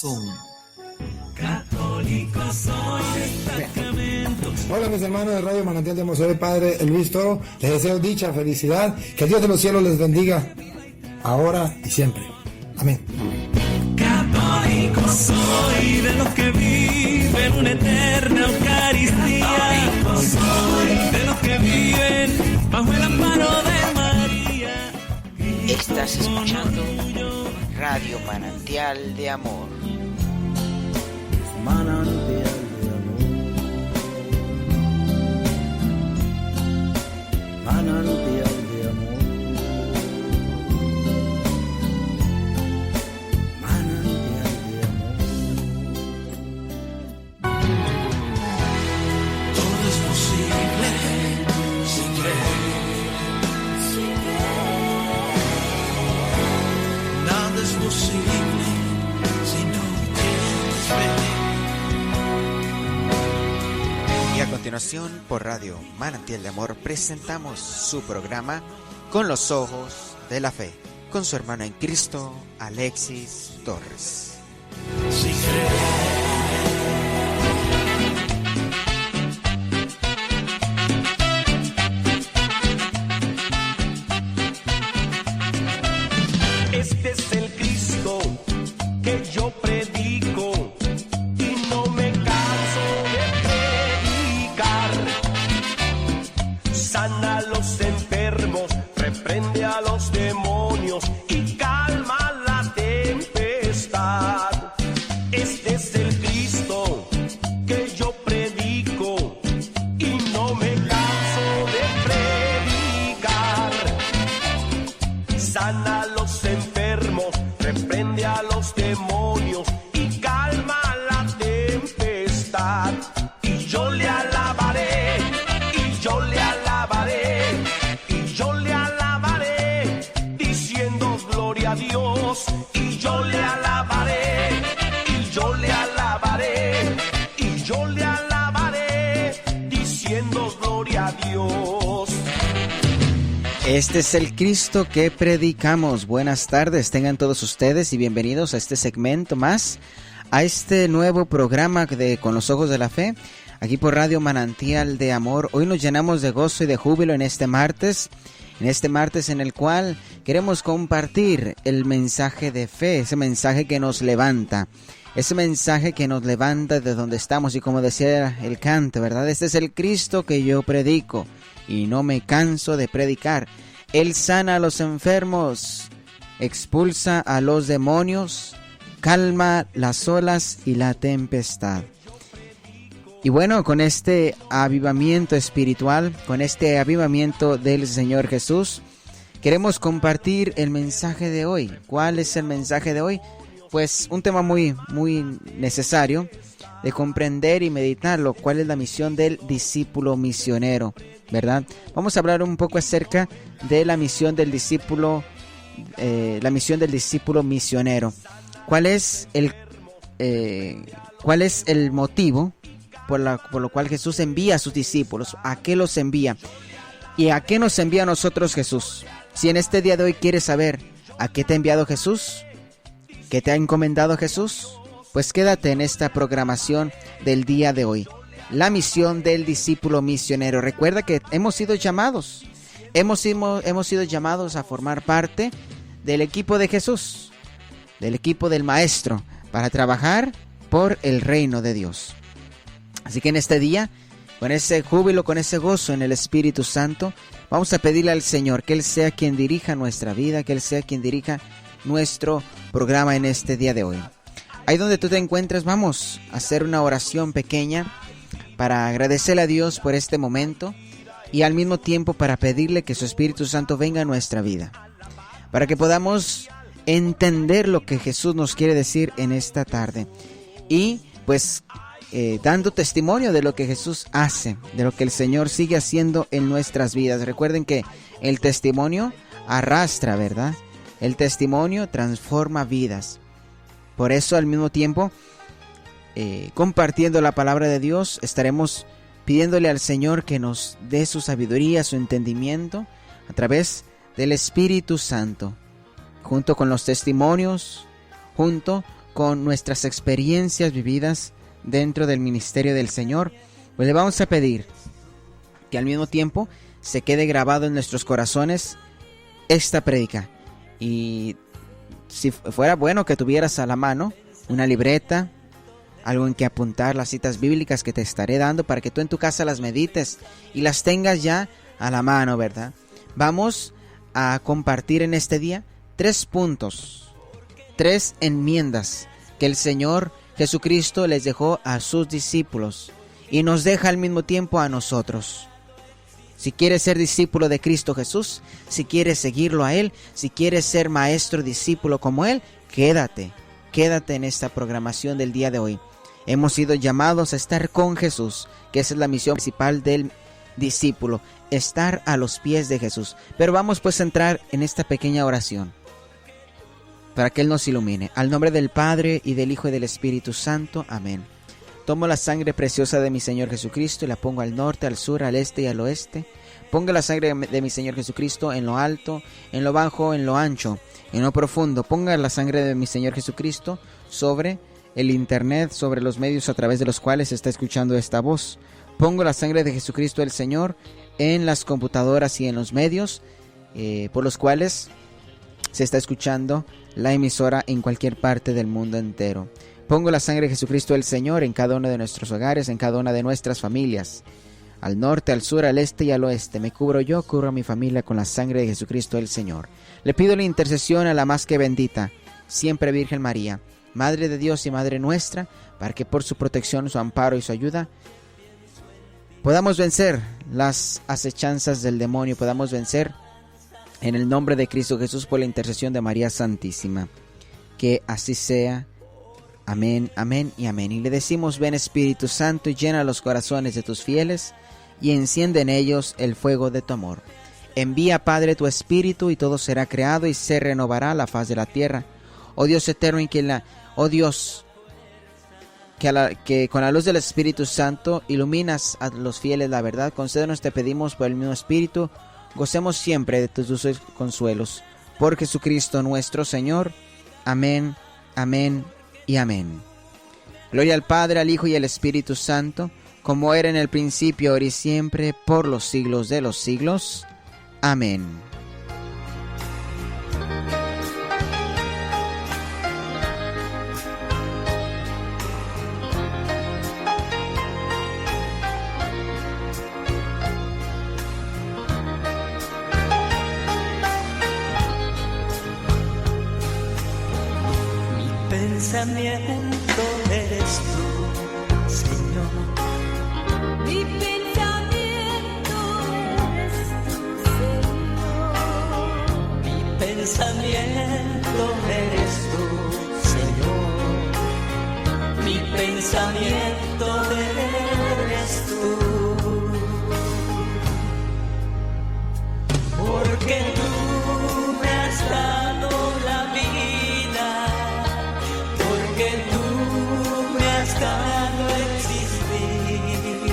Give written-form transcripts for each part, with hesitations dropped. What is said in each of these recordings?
son. Católico soy, destacamento. Hola mis hermanos de Radio Manantial de Amor, soy el Padre Luis Toro. Les deseo dicha, felicidad, que el Dios de los cielos les bendiga, ahora y siempre. Amén. Católico soy, de los que viven una eterna Eucaristía. Católico soy, de los que viven bajo el amparo de María. Estás escuchando Radio Manantial de Amor. Manantial de amor, manantial de amor, manantial de amor. Todo es posible si crees. Nada es posible si no tienes fe. Y a continuación, por Radio Manantial de Amor, presentamos su programa Con los Ojos de la Fe, con su hermano en Cristo, Alexis Torres. Si crees. Este es el Cristo que yo predico y no me canso de predicar. Sana a los enfermos, reprende a los demonios y calma la tempestad. Este es el Cristo que yo predico y no me canso de predicar. Sana a los enfermos, reprende a los demonios y calma la tempestad. Y yo le alabaré, y yo le alabaré, y yo le alabaré, diciendo gloria a Dios. Y yo le alabaré, y yo le alabaré, y yo le alabaré, diciendo gloria a Dios. Este es el Cristo que predicamos. Buenas tardes, tengan todos ustedes y bienvenidos a este segmento más, a este nuevo programa de Con los Ojos de la Fe, aquí por Radio Manantial de Amor. Hoy nos llenamos de gozo y de júbilo en este martes en el cual queremos compartir el mensaje de fe, ese mensaje que nos levanta. Ese mensaje que nos levanta de donde estamos, y como decía el canto, ¿verdad? Este es el Cristo que yo predico y no me canso de predicar. Él sana a los enfermos, expulsa a los demonios, calma las olas y la tempestad. Y bueno, con este avivamiento espiritual, con este avivamiento del Señor Jesús, queremos compartir el mensaje de hoy. ¿Cuál es el mensaje de hoy? Pues un tema muy necesario de comprender y meditarlo. ¿Cuál es la misión del discípulo misionero? ¿Verdad? Vamos a hablar un poco acerca de la misión del discípulo, misionero. ¿Cuál es el motivo por lo cual Jesús envía a sus discípulos? ¿A qué los envía? ¿Y a qué nos envía a nosotros Jesús? Si en este día de hoy quieres saber a qué te ha enviado Jesús, ¿qué te ha encomendado Jesús? Pues quédate en esta programación del día de hoy. La misión del discípulo misionero. Recuerda que hemos sido llamados a formar parte del equipo de Jesús, del equipo del Maestro, para trabajar por el reino de Dios. Así que en este día, con ese júbilo, con ese gozo en el Espíritu Santo, vamos a pedirle al Señor que Él sea quien dirija nuestra vida, que Él sea quien dirija nuestro programa en este día de hoy. Ahí donde tú te encuentres, vamos a hacer una oración pequeña para agradecerle a Dios por este momento y al mismo tiempo para pedirle que su Espíritu Santo venga a nuestra vida, para que podamos entender lo que Jesús nos quiere decir en esta tarde y pues dando testimonio de lo que Jesús hace, de lo que el Señor sigue haciendo en nuestras vidas. Recuerden que el testimonio arrastra, ¿verdad? El testimonio transforma vidas. Por eso al mismo tiempo, compartiendo la palabra de Dios, estaremos pidiéndole al Señor que nos dé su sabiduría, su entendimiento a través del Espíritu Santo, junto con los testimonios, junto con nuestras experiencias vividas dentro del ministerio del Señor, pues le vamos a pedir que al mismo tiempo se quede grabado en nuestros corazones esta prédica. Y si fuera bueno que tuvieras a la mano una libreta, algo en que apuntar las citas bíblicas que te estaré dando para que tú en tu casa las medites y las tengas ya a la mano, ¿verdad? Vamos a compartir en este día 3 puntos, 3 enmiendas que el Señor Jesucristo les dejó a sus discípulos y nos deja al mismo tiempo a nosotros. Si quieres ser discípulo de Cristo Jesús, si quieres seguirlo a Él, si quieres ser maestro discípulo como Él, quédate en esta programación del día de hoy. Hemos sido llamados a estar con Jesús, que esa es la misión principal del discípulo, estar a los pies de Jesús. Pero vamos pues a entrar en esta pequeña oración para que Él nos ilumine. Al nombre del Padre, y del Hijo, y del Espíritu Santo. Amén. Tomo la sangre preciosa de mi Señor Jesucristo y la pongo al norte, al sur, al este y al oeste. Ponga la sangre de mi Señor Jesucristo en lo alto, en lo bajo, en lo ancho, en lo profundo. Ponga la sangre de mi Señor Jesucristo sobre el internet, sobre los medios a través de los cuales se está escuchando esta voz. Pongo la sangre de Jesucristo el Señor en las computadoras y en los medios por los cuales se está escuchando la emisora en cualquier parte del mundo entero. Pongo la sangre de Jesucristo el Señor en cada uno de nuestros hogares, en cada una de nuestras familias. Al norte, al sur, al este y al oeste. Me cubro yo, cubro a mi familia con la sangre de Jesucristo el Señor. Le pido la intercesión a la más que bendita, siempre Virgen María, Madre de Dios y Madre nuestra, para que por su protección, su amparo y su ayuda podamos vencer las acechanzas del demonio, podamos vencer en el nombre de Cristo Jesús por la intercesión de María Santísima. Que así sea. Amén, amén y amén. Y le decimos: ven Espíritu Santo y llena los corazones de tus fieles y enciende en ellos el fuego de tu amor. Envía, Padre, tu Espíritu y todo será creado y se renovará la faz de la tierra. Oh Dios eterno, que con la luz del Espíritu Santo iluminas a los fieles la verdad, concédenos, te pedimos, por el mismo Espíritu, gocemos siempre de tus dulces consuelos. Por Jesucristo nuestro Señor. Amén, amén y amén. Gloria al Padre, al Hijo y al Espíritu Santo, como era en el principio, ahora y siempre, por los siglos de los siglos. Amén. Pensamiento eres tú, Señor. Mi pensamiento eres tú, Señor. Mi pensamiento eres tú, Señor. Mi pensamiento eres tú. Porque tú me has dado la vida. Porque tú me has dado existir,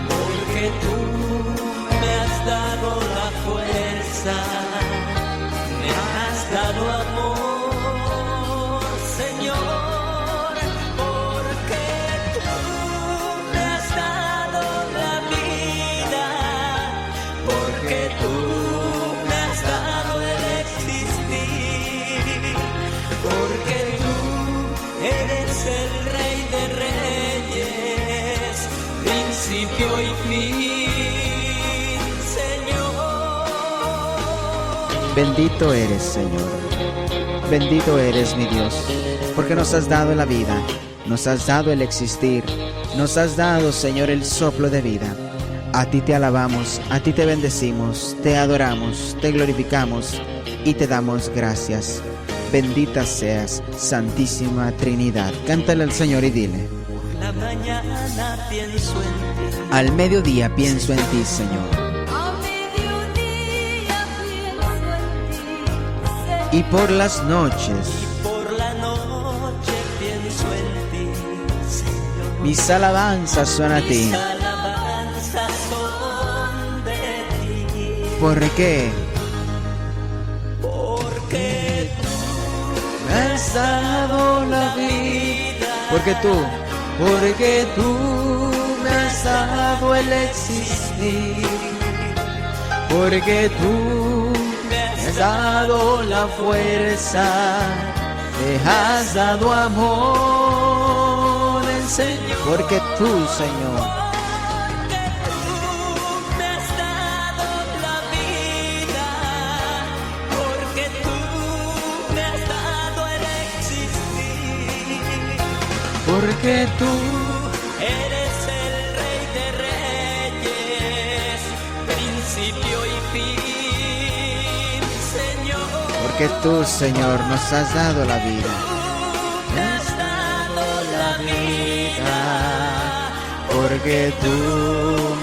porque tú me has dado la fuerza, me has dado amor, Señor, porque tú me has dado la vida, porque tú me has dado el existir, porque eres el Rey de Reyes, principio y fin, Señor. Bendito eres, Señor. Bendito eres, mi Dios, porque nos has dado la vida, nos has dado el existir, nos has dado, Señor, el soplo de vida. A ti te alabamos, a ti te bendecimos, te adoramos, te glorificamos y te damos gracias. Bendita seas, Santísima Trinidad. Cántale al Señor y dile: por la mañana pienso en ti, al mediodía pienso en ti, Señor. A mediodía pienso en ti, Señor. Y por las noches, por la noche pienso en ti, Señor. mis alabanzas son a ti. Mis alabanzas son de ti. ¿Por qué? Porque tú me has dado la vida. Porque tú me has dado el existir. Porque tú me has dado la fuerza. Me has dado amor, el Señor. Porque tú, Señor, me has dado la vida, porque tú me has dado el existir, porque tú eres el Rey de Reyes, principio y fin, Señor. porque tú, Señor, nos has dado la vida. Me has dado la vida, Porque tú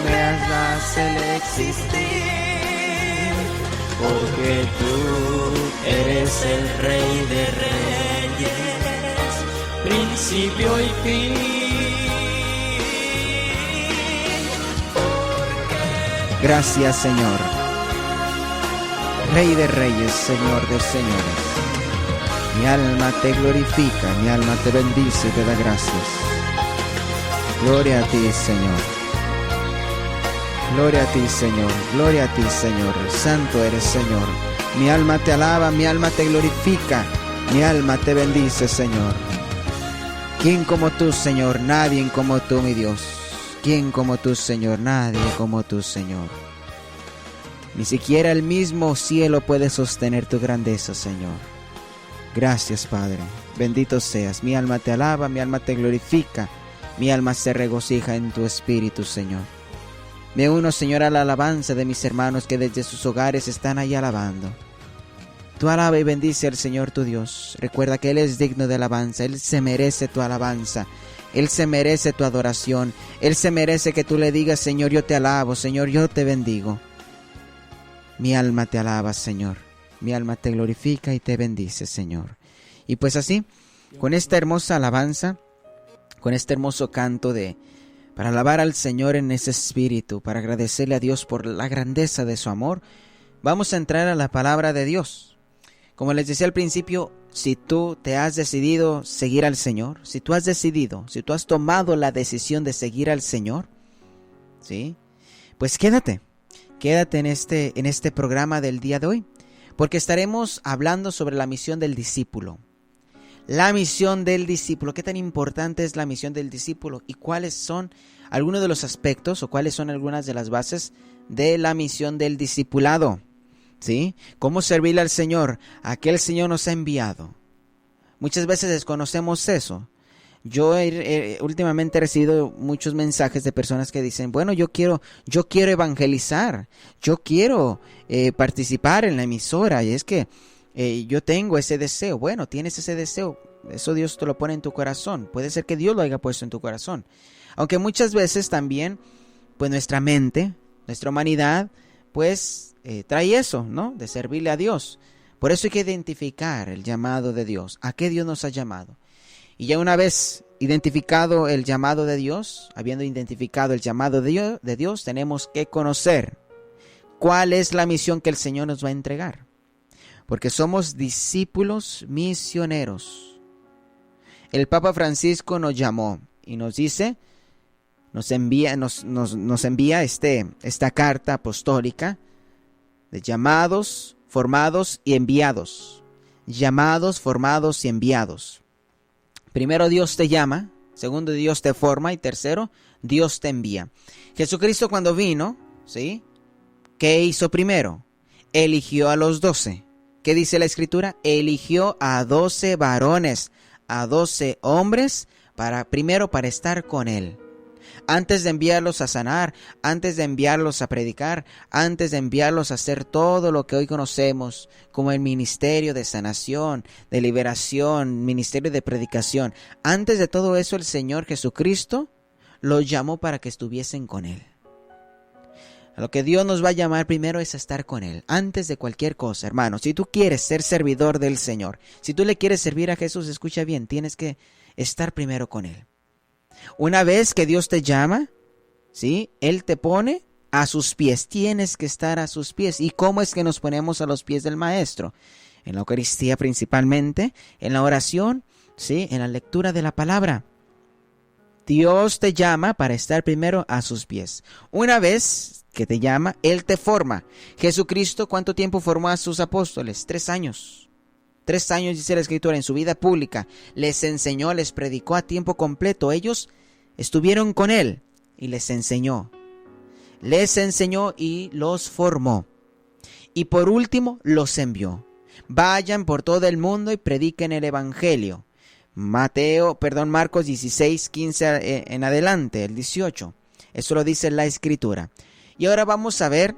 me has dado el existir. Porque tú eres el Rey de Reyes, principio y fin. Gracias, Señor. Rey de Reyes, Señor de Señores. Mi alma te glorifica, mi alma te bendice y te da gracias. Gloria a ti, Señor. Gloria a ti, Señor. Gloria a ti, Señor. Santo eres, Señor. Mi alma te alaba, mi alma te glorifica, mi alma te bendice, Señor. ¿Quién como tú, Señor? Nadie como tú, mi Dios. ¿Quién como tú, Señor? Nadie como tú, Señor. Ni siquiera el mismo cielo puede sostener tu grandeza, Señor. Gracias, Padre. Bendito seas. Mi alma te alaba, mi alma te glorifica, mi alma se regocija en tu espíritu, Señor. Me uno, Señor, a la alabanza de mis hermanos que desde sus hogares están ahí alabando. Tú alaba y bendice al Señor tu Dios. Recuerda que Él es digno de alabanza. Él se merece tu alabanza. Él se merece tu adoración. Él se merece que tú le digas, Señor, yo te alabo, Señor, yo te bendigo. Mi alma te alaba, Señor. Mi alma te glorifica y te bendice, Señor. Y pues así, con esta hermosa alabanza, con este hermoso canto para alabar al Señor en ese espíritu, para agradecerle a Dios por la grandeza de su amor, vamos a entrar a la palabra de Dios. Como les decía al principio, si tú te has decidido seguir al Señor, si tú has tomado la decisión de seguir al Señor, ¿sí? Pues quédate en este programa del día de hoy, porque estaremos hablando sobre la misión del discípulo. La misión del discípulo, ¿qué tan importante es la misión del discípulo? ¿Y cuáles son algunos de los aspectos o cuáles son algunas de las bases de la misión del discipulado? ¿Sí? ¿Cómo servirle al Señor? ¿A qué el Señor nos ha enviado? Muchas veces desconocemos eso. Yo últimamente he recibido muchos mensajes de personas que dicen, bueno, yo quiero evangelizar, yo quiero participar en la emisora, y es que yo tengo ese deseo. Bueno, tienes ese deseo, eso Dios te lo pone en tu corazón, puede ser que Dios lo haya puesto en tu corazón, aunque muchas veces también, pues nuestra mente, nuestra humanidad, pues trae eso, ¿no? De servirle a Dios. Por eso hay que identificar el llamado de Dios, a qué Dios nos ha llamado. Y ya una vez identificado el llamado de Dios, habiendo identificado el llamado de Dios, tenemos que conocer cuál es la misión que el Señor nos va a entregar. Porque somos discípulos misioneros. El Papa Francisco nos llamó y nos dice, nos envía esta carta apostólica de llamados, formados y enviados. Llamados, formados y enviados. Primero, Dios te llama. Segundo, Dios te forma. Y tercero, Dios te envía. Jesucristo cuando vino, ¿sí? ¿Qué hizo primero? Eligió a los 12. ¿Qué dice la Escritura? Eligió a 12 varones, a 12 hombres, primero para estar con Él. Antes de enviarlos a sanar, antes de enviarlos a predicar, antes de enviarlos a hacer todo lo que hoy conocemos como el ministerio de sanación, de liberación, ministerio de predicación. Antes de todo eso, el Señor Jesucristo los llamó para que estuviesen con Él. A lo que Dios nos va a llamar primero es a estar con Él, antes de cualquier cosa, hermano. Si tú quieres ser servidor del Señor, si tú le quieres servir a Jesús, escucha bien, tienes que estar primero con Él. Una vez que Dios te llama, ¿sí? Él te pone a sus pies. Tienes que estar a sus pies. ¿Y cómo es que nos ponemos a los pies del Maestro? en la Eucaristía principalmente, en la oración, ¿sí? En la lectura de la palabra. Dios te llama para estar primero a sus pies. Una vez que te llama, Él te forma. Jesucristo, ¿cuánto tiempo formó a sus apóstoles? 3 años. 3 años, dice la Escritura, en su vida pública. Les enseñó, les predicó a tiempo completo. Ellos estuvieron con Él y les enseñó. Les enseñó y los formó. Y por último, los envió. Vayan por todo el mundo y prediquen el Evangelio. Marcos 16, 15 en adelante, el 18. Eso lo dice la Escritura. Y ahora vamos a ver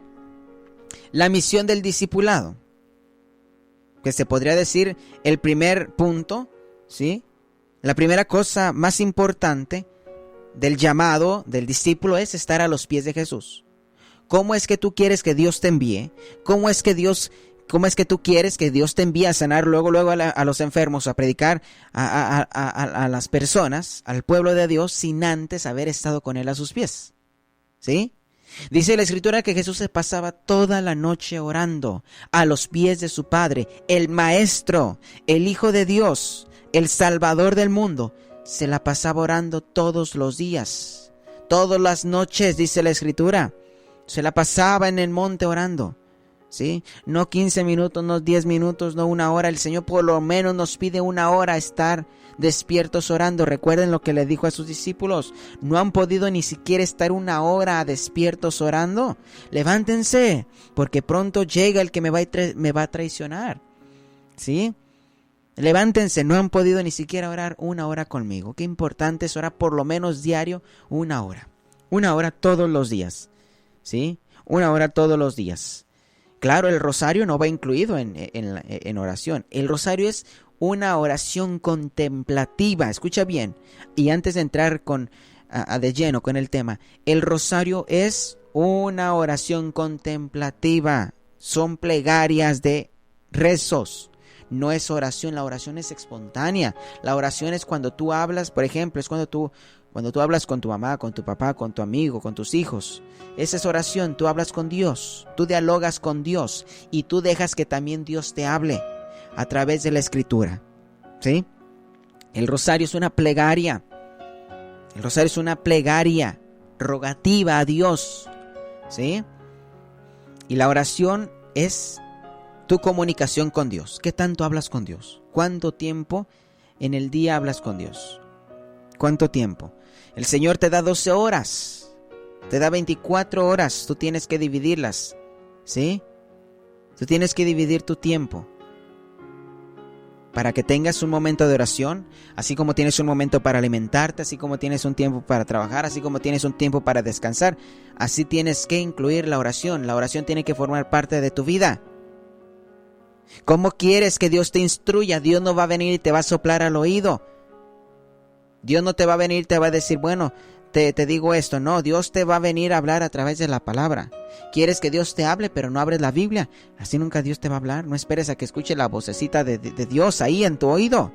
la misión del discipulado, que se podría decir el primer punto, ¿sí? La primera cosa más importante del llamado del discípulo es estar a los pies de Jesús. ¿Cómo es que tú quieres que Dios te envíe? ¿Cómo es que tú quieres que Dios te envíe a sanar luego a los enfermos, a predicar a las personas, al pueblo de Dios, sin antes haber estado con Él a sus pies? ¿Sí? Dice la Escritura que Jesús se pasaba toda la noche orando a los pies de su Padre, el Maestro, el Hijo de Dios, el Salvador del mundo. Se la pasaba orando todos los días, todas las noches, dice la Escritura. Se la pasaba en el monte orando, ¿sí? No 15 minutos, no 10 minutos, no 1 hora. El Señor por lo menos nos pide 1 hora estar despiertos orando. Recuerden lo que le dijo a sus discípulos. No han podido ni siquiera estar 1 hora despiertos orando. Levántense, porque pronto llega el que me va a traicionar, ¿sí? Levántense, no han podido ni siquiera orar 1 hora conmigo. Qué importante es orar por lo menos diario 1 hora. 1 hora todos los días, ¿sí? 1 hora todos los días. Claro, el rosario no va incluido en oración. El rosario es una oración contemplativa. Escucha bien. Y antes de entrar de lleno con el tema, el rosario es una oración contemplativa. Son plegarias de rezos. No es oración, la oración es espontánea. La oración es cuando tú hablas, por ejemplo, es cuando tú hablas con tu mamá, con tu papá, con tu amigo, con tus hijos. Esa es oración, tú hablas con Dios, tú dialogas con Dios y tú dejas que también Dios te hable a través de la Escritura, ¿sí? El rosario es una plegaria. El rosario es una plegaria rogativa a Dios, ¿sí? Y la oración es tu comunicación con Dios. ¿Qué tanto hablas con Dios? ¿Cuánto tiempo en el día hablas con Dios? ¿Cuánto tiempo? El Señor te da 12 horas, te da 24 horas, tú tienes que dividirlas, ¿sí? Tú tienes que dividir tu tiempo para que tengas un momento de oración, así como tienes un momento para alimentarte, así como tienes un tiempo para trabajar, así como tienes un tiempo para descansar, así tienes que incluir la oración. La oración tiene que formar parte de tu vida. ¿Cómo quieres que Dios te instruya? Dios no va a venir y te va a soplar al oído. Dios no te va a venir y te va a decir, bueno, te digo esto. No, Dios te va a venir a hablar a través de la palabra. Quieres que Dios te hable, pero no abres la Biblia. Así nunca Dios te va a hablar. No esperes a que escuche la vocecita de Dios ahí en tu oído.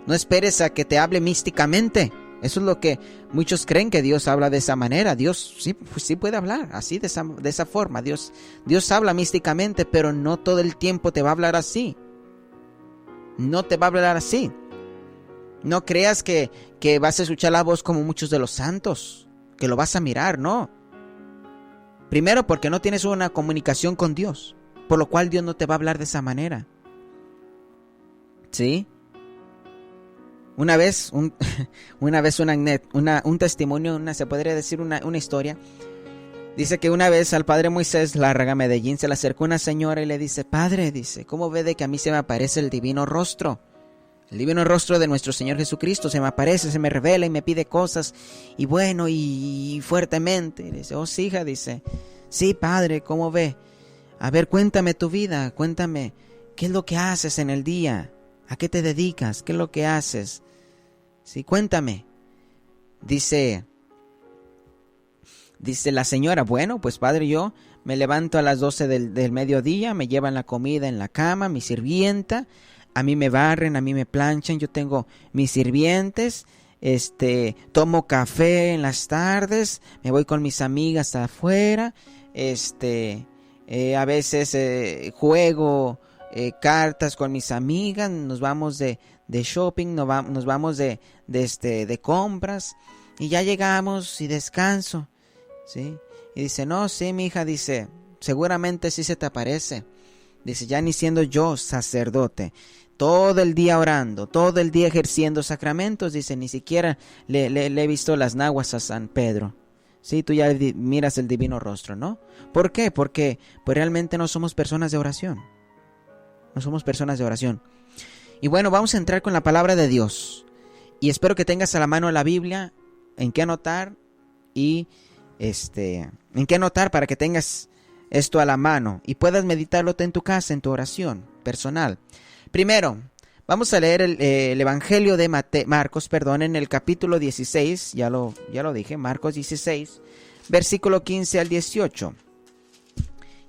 No esperes a que te hable místicamente. Eso es lo que muchos creen, que Dios habla de esa manera. Dios sí puede hablar así, de esa forma. Dios habla místicamente, pero no todo el tiempo te va a hablar así. No te va a hablar así. No creas que vas a escuchar la voz como muchos de los santos, que lo vas a mirar, no. Primero, porque no tienes una comunicación con Dios, por lo cual Dios no te va a hablar de esa manera. ¿Sí? Una vez un testimonio, se podría decir una historia. Dice que una vez al padre Moisés Lárraga, Medellín, se le acercó una señora y le dice, padre, dice, ¿cómo ve de que a mí se me aparece el divino rostro? El divino rostro de nuestro Señor Jesucristo se me aparece, se me revela y me pide cosas, y bueno, y fuertemente. Y dice, oh, sí, hija, dice, sí, padre, ¿cómo ve? A ver, cuéntame tu vida, cuéntame, ¿qué es lo que haces en el día? ¿A qué te dedicas? ¿Qué es lo que haces? Sí, cuéntame. Dice la señora, bueno, pues padre, yo me levanto a las 12 del mediodía, me llevan la comida en la cama, mi sirvienta, a mí me barren, a mí me planchan, yo tengo mis sirvientes, tomo café en las tardes, me voy con mis amigas afuera, a veces juego cartas con mis amigas, nos vamos de shopping, nos vamos de compras, y ya llegamos y descanso, ¿sí? Y dice, no, sí, mi hija, dice, seguramente sí se te aparece. Dice, ya ni siendo yo sacerdote, todo el día orando, todo el día ejerciendo sacramentos, dice, ni siquiera le he visto las naguas a San Pedro. Sí, tú ya miras el divino rostro, ¿no? ¿Por qué? Porque pues realmente no somos personas de oración. No somos personas de oración. Y bueno, vamos a entrar con la palabra de Dios. Y espero que tengas a la mano la Biblia, en qué anotar y en qué anotar para que tengas esto a la mano y puedas meditarlo en tu casa, en tu oración personal. Primero, vamos a leer el Evangelio de Marcos, en el capítulo 16, ya lo dije, Marcos 16, versículo 15 al 18.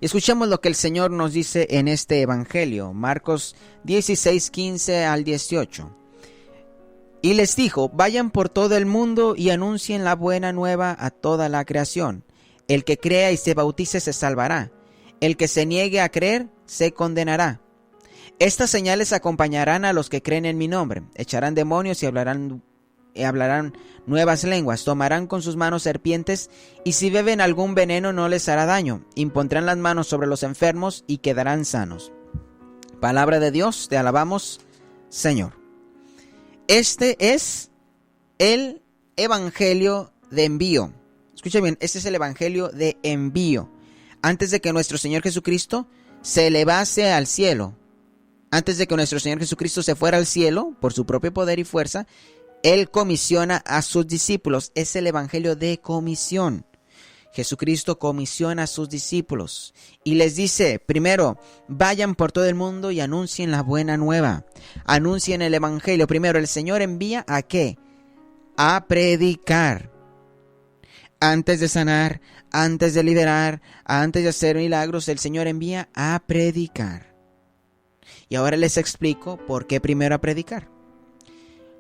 Y escuchemos lo que el Señor nos dice en este Evangelio, Marcos 16, 15 al 18. Y les dijo, vayan por todo el mundo y anuncien la buena nueva a toda la creación. El que crea y se bautice se salvará. El que se niegue a creer se condenará. Estas señales acompañarán a los que creen en mi nombre. Echarán demonios y hablarán nuevas lenguas. Tomarán con sus manos serpientes y si beben algún veneno no les hará daño. Impondrán las manos sobre los enfermos y quedarán sanos. Palabra de Dios, te alabamos, Señor. Este es el Evangelio de envío. Escucha bien, este es el Evangelio de envío. Antes de que nuestro Señor Jesucristo se elevase al cielo, antes de que nuestro Señor Jesucristo se fuera al cielo por su propio poder y fuerza, Él comisiona a sus discípulos. Es el Evangelio de comisión. Jesucristo comisiona a sus discípulos y les dice, primero, vayan por todo el mundo y anuncien la buena nueva. Anuncien el Evangelio. Primero, el Señor envía ¿a qué? A predicar. Antes de sanar, antes de liberar, antes de hacer milagros, el Señor envía a predicar. Y ahora les explico por qué primero a predicar.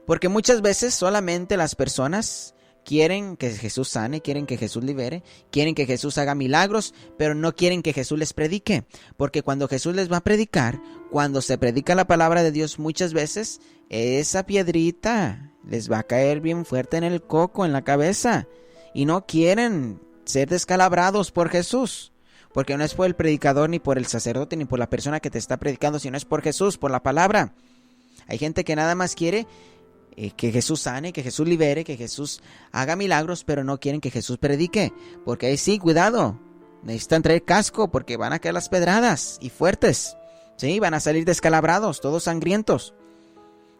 Porque muchas veces solamente las personas quieren que Jesús sane, quieren que Jesús libere, quieren que Jesús haga milagros, pero no quieren que Jesús les predique. Porque cuando Jesús les va a predicar, cuando se predica la palabra de Dios, muchas veces esa piedrita les va a caer bien fuerte en el coco, en la cabeza. Y no quieren ser descalabrados por Jesús. Porque no es por el predicador, ni por el sacerdote, ni por la persona que te está predicando, sino es por Jesús, por la palabra. Hay gente que nada más quiere que Jesús sane, que Jesús libere, que Jesús haga milagros, pero no quieren que Jesús predique. Porque ahí sí, cuidado, necesitan traer casco porque van a caer las pedradas y fuertes. Sí, van a salir descalabrados, todos sangrientos.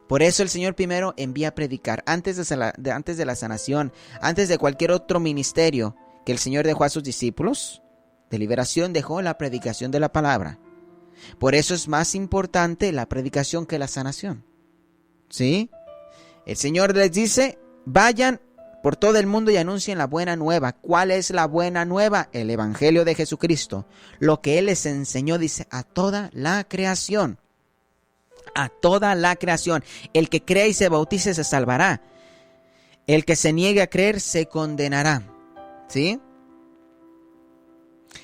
Por eso el Señor primero envía a predicar, antes de la sanación, antes de cualquier otro ministerio que el Señor dejó a sus discípulos de liberación, dejó la predicación de la palabra. Por eso es más importante la predicación que la sanación. ¿Sí? El Señor les dice, vayan por todo el mundo y anuncien la buena nueva. ¿Cuál es la buena nueva? El Evangelio de Jesucristo. Lo que Él les enseñó, dice, a toda la creación. A toda la creación. El que crea y se bautice se salvará. El que se niegue a creer se condenará. ¿Sí?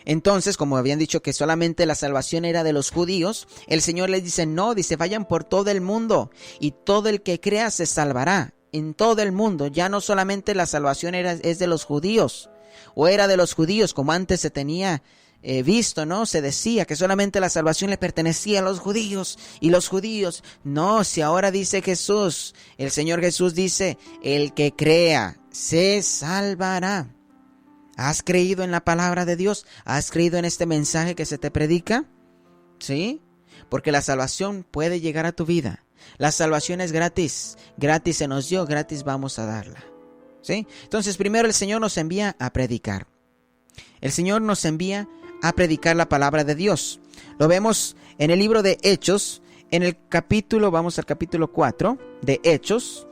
Entonces, como habían dicho que solamente la salvación era de los judíos, el Señor les dice, no, dice, vayan por todo el mundo y todo el que crea se salvará. En todo el mundo, ya no solamente la salvación es de los judíos, o era de los judíos como antes se tenía visto, ¿no? Se decía que solamente la salvación le pertenecía a los judíos y los judíos. No, si ahora dice Jesús, el Señor Jesús dice, el que crea se salvará. ¿Has creído en la palabra de Dios? ¿Has creído en este mensaje que se te predica? ¿Sí? Porque la salvación puede llegar a tu vida. La salvación es gratis. Gratis se nos dio, gratis vamos a darla. ¿Sí? Entonces, primero el Señor nos envía a predicar. El Señor nos envía a predicar la palabra de Dios. Lo vemos en el libro de Hechos, en el capítulo, vamos al capítulo 4 de Hechos.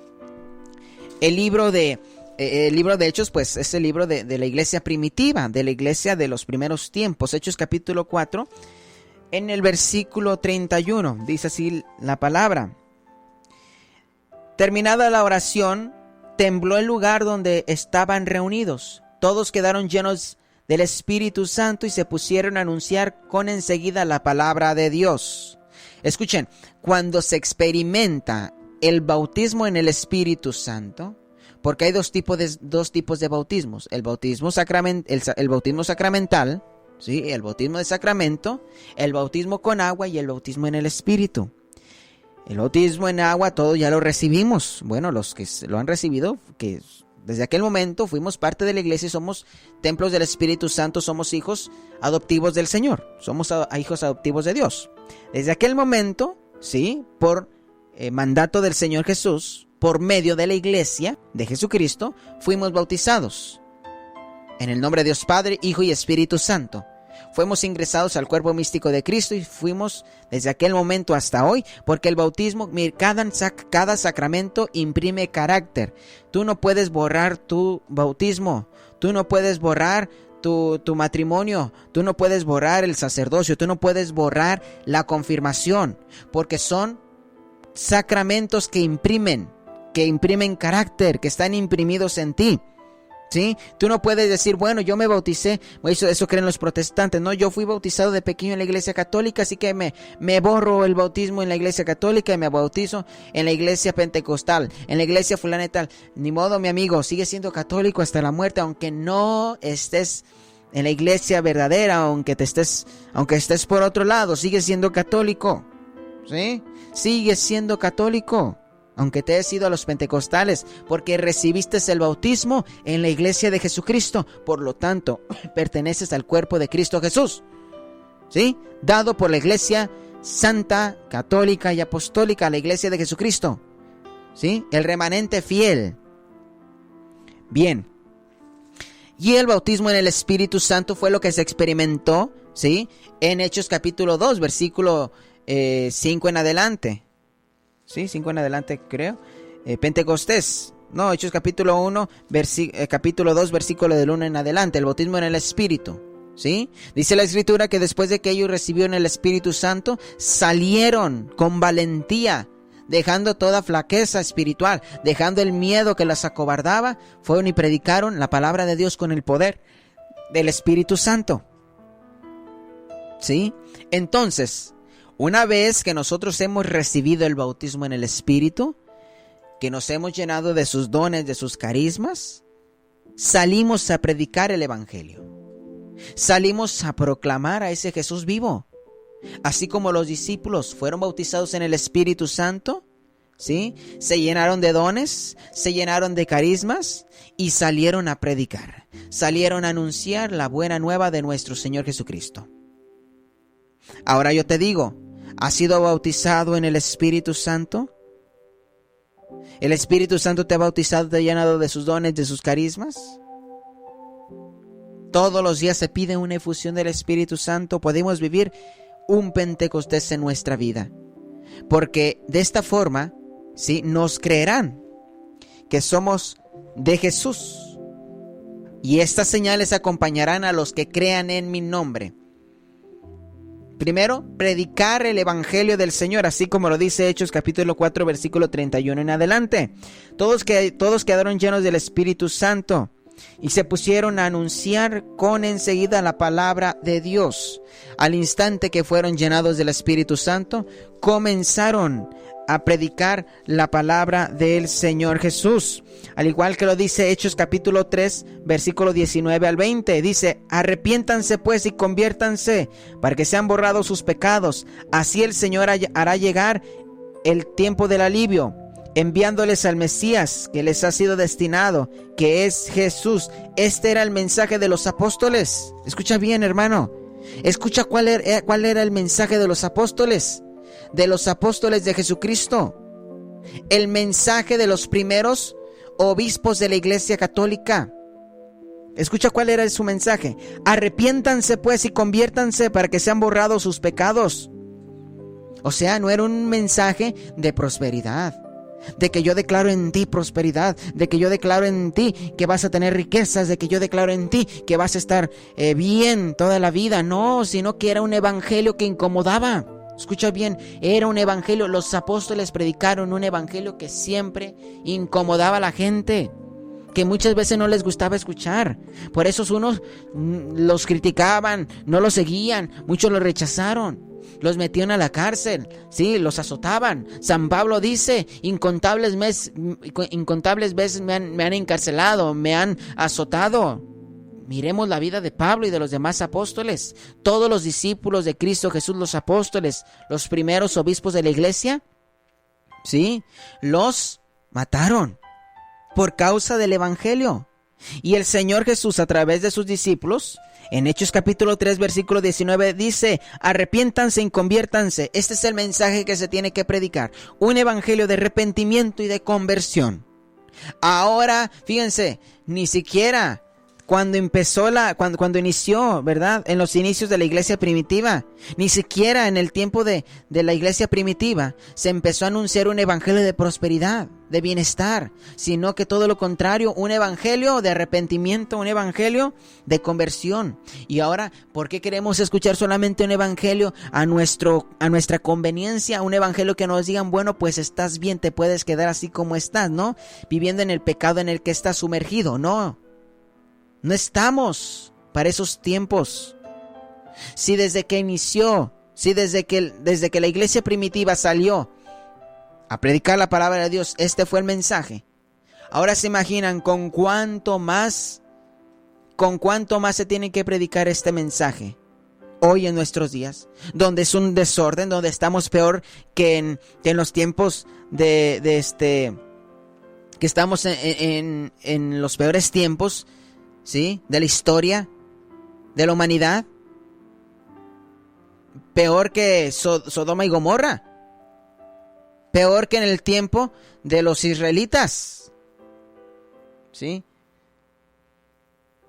El libro de Hechos, pues es el libro de la iglesia primitiva, de la iglesia de los primeros tiempos. Hechos capítulo 4, en el versículo 31, dice así la palabra. Terminada la oración, tembló el lugar donde estaban reunidos. Todos quedaron llenos del Espíritu Santo y se pusieron a anunciar con enseguida la palabra de Dios. Escuchen, cuando se experimenta el bautismo en el Espíritu Santo, porque hay dos tipos de bautismos, el bautismo sacramental, ¿sí? El bautismo de sacramento, el bautismo con agua y el bautismo en el Espíritu. El bautismo en agua todos ya lo recibimos. Bueno, los que lo han recibido, que desde aquel momento fuimos parte de la iglesia, somos templos del Espíritu Santo, somos hijos adoptivos del Señor, somos hijos adoptivos de Dios. Desde aquel momento, ¿sí? Por mandato del Señor Jesús, por medio de la iglesia de Jesucristo, fuimos bautizados en el nombre de Dios Padre, Hijo y Espíritu Santo. Fuimos ingresados al cuerpo místico de Cristo y fuimos desde aquel momento hasta hoy, porque el bautismo, cada sacramento imprime carácter. Tú no puedes borrar tu bautismo, tú no puedes borrar tu matrimonio, tú no puedes borrar el sacerdocio, tú no puedes borrar la confirmación, porque son sacramentos que imprimen carácter, que están imprimidos en ti. ¿Sí? Tú no puedes decir, bueno, yo me bauticé, eso creen los protestantes, no, yo fui bautizado de pequeño en la iglesia católica, así que me borro el bautismo en la iglesia católica y me bautizo en la iglesia pentecostal, en la iglesia fulana y tal. Ni modo, mi amigo, sigue siendo católico hasta la muerte, aunque no estés en la iglesia verdadera, aunque estés por otro lado, sigues siendo católico, ¿sí? Sigues siendo católico. Aunque te hayas ido a los pentecostales, porque recibiste el bautismo en la iglesia de Jesucristo, por lo tanto, perteneces al cuerpo de Cristo Jesús, ¿sí? Dado por la iglesia santa, católica y apostólica, la iglesia de Jesucristo, ¿sí? El remanente fiel. Bien. Y el bautismo en el Espíritu Santo fue lo que se experimentó, ¿sí? En Hechos capítulo 2, versículo 5 en adelante. Sí, 5 en adelante creo. Pentecostés. No, Hechos capítulo 1, capítulo 2, versículo del 1 en adelante. El bautismo en el Espíritu. ¿Sí? Dice la Escritura que después de que ellos recibieron el Espíritu Santo, salieron con valentía, dejando toda flaqueza espiritual, dejando el miedo que las acobardaba, fueron y predicaron la palabra de Dios con el poder del Espíritu Santo. ¿Sí? Entonces, una vez que nosotros hemos recibido el bautismo en el Espíritu, que nos hemos llenado de sus dones, de sus carismas, salimos a predicar el Evangelio. Salimos a proclamar a ese Jesús vivo. Así como los discípulos fueron bautizados en el Espíritu Santo, ¿sí? Se llenaron de dones, se llenaron de carismas y salieron a predicar. Salieron a anunciar la buena nueva de nuestro Señor Jesucristo. Ahora yo te digo, ¿has sido bautizado en el Espíritu Santo? ¿El Espíritu Santo te ha bautizado, te ha llenado de sus dones, de sus carismas? Todos los días se pide una efusión del Espíritu Santo. Podemos vivir un Pentecostés en nuestra vida. Porque de esta forma, ¿sí?, nos creerán que somos de Jesús. Y estas señales acompañarán a los que crean en mi nombre. Primero, predicar el Evangelio del Señor, así como lo dice Hechos capítulo 4, versículo 31 en adelante. Todos quedaron llenos del Espíritu Santo y se pusieron a anunciar con enseguida la palabra de Dios. Al instante que fueron llenados del Espíritu Santo, comenzaron a predicar la palabra del Señor Jesús. Al igual que lo dice Hechos capítulo 3, versículo 19 al 20. Dice, arrepiéntanse pues y conviértanse para que sean borrados sus pecados. Así el Señor hará llegar el tiempo del alivio, enviándoles al Mesías que les ha sido destinado, que es Jesús. Este era el mensaje de los apóstoles. Escucha bien, hermano. Escucha cuál era el mensaje de los apóstoles. De los apóstoles de Jesucristo. El mensaje de los primeros obispos de la Iglesia Católica. Escucha cuál era su mensaje. Arrepiéntanse pues y conviértanse para que sean borrados sus pecados. O sea, no era un mensaje de prosperidad, de que yo declaro en ti prosperidad, de que yo declaro en ti que vas a tener riquezas, de que yo declaro en ti que vas a estar bien toda la vida. No, sino que era un evangelio que incomodaba. Escucha bien, era un evangelio. Los apóstoles predicaron un evangelio que siempre incomodaba a la gente, que muchas veces no les gustaba escuchar. Por eso unos los criticaban, no los seguían, muchos lo rechazaron. los metían a la cárcel, sí, los azotaban. San Pablo dice, incontables veces me han encarcelado, me han azotado. Miremos la vida de Pablo y de los demás apóstoles. Todos los discípulos de Cristo Jesús, los apóstoles, los primeros obispos de la iglesia, sí, los mataron por causa del evangelio. Y el Señor Jesús, a través de sus discípulos, en Hechos capítulo 3, versículo 19, dice, arrepiéntanse y conviértanse. Este es el mensaje que se tiene que predicar. Un evangelio de arrepentimiento y de conversión. Ahora, fíjense, ni siquiera cuando inició, ¿verdad? En los inicios de la iglesia primitiva, ni siquiera en el tiempo de la iglesia primitiva se empezó a anunciar un evangelio de prosperidad, de bienestar, sino que todo lo contrario, un evangelio de arrepentimiento, un evangelio de conversión. Y ahora, ¿por qué queremos escuchar solamente un evangelio a nuestra conveniencia? Un evangelio que nos digan, bueno, pues estás bien, te puedes quedar así como estás, ¿no? Viviendo en el pecado en el que estás sumergido, no. No estamos para esos tiempos. Si desde que inició, desde que la iglesia primitiva salió a predicar la palabra de Dios, este fue el mensaje. Ahora se imaginan con cuánto más se tiene que predicar este mensaje hoy en nuestros días, donde es un desorden, donde estamos peor que en los tiempos que estamos en los peores tiempos, ¿sí? De la historia de la humanidad. Peor que Sodoma y Gomorra. Peor que en el tiempo de los israelitas. ¿Sí?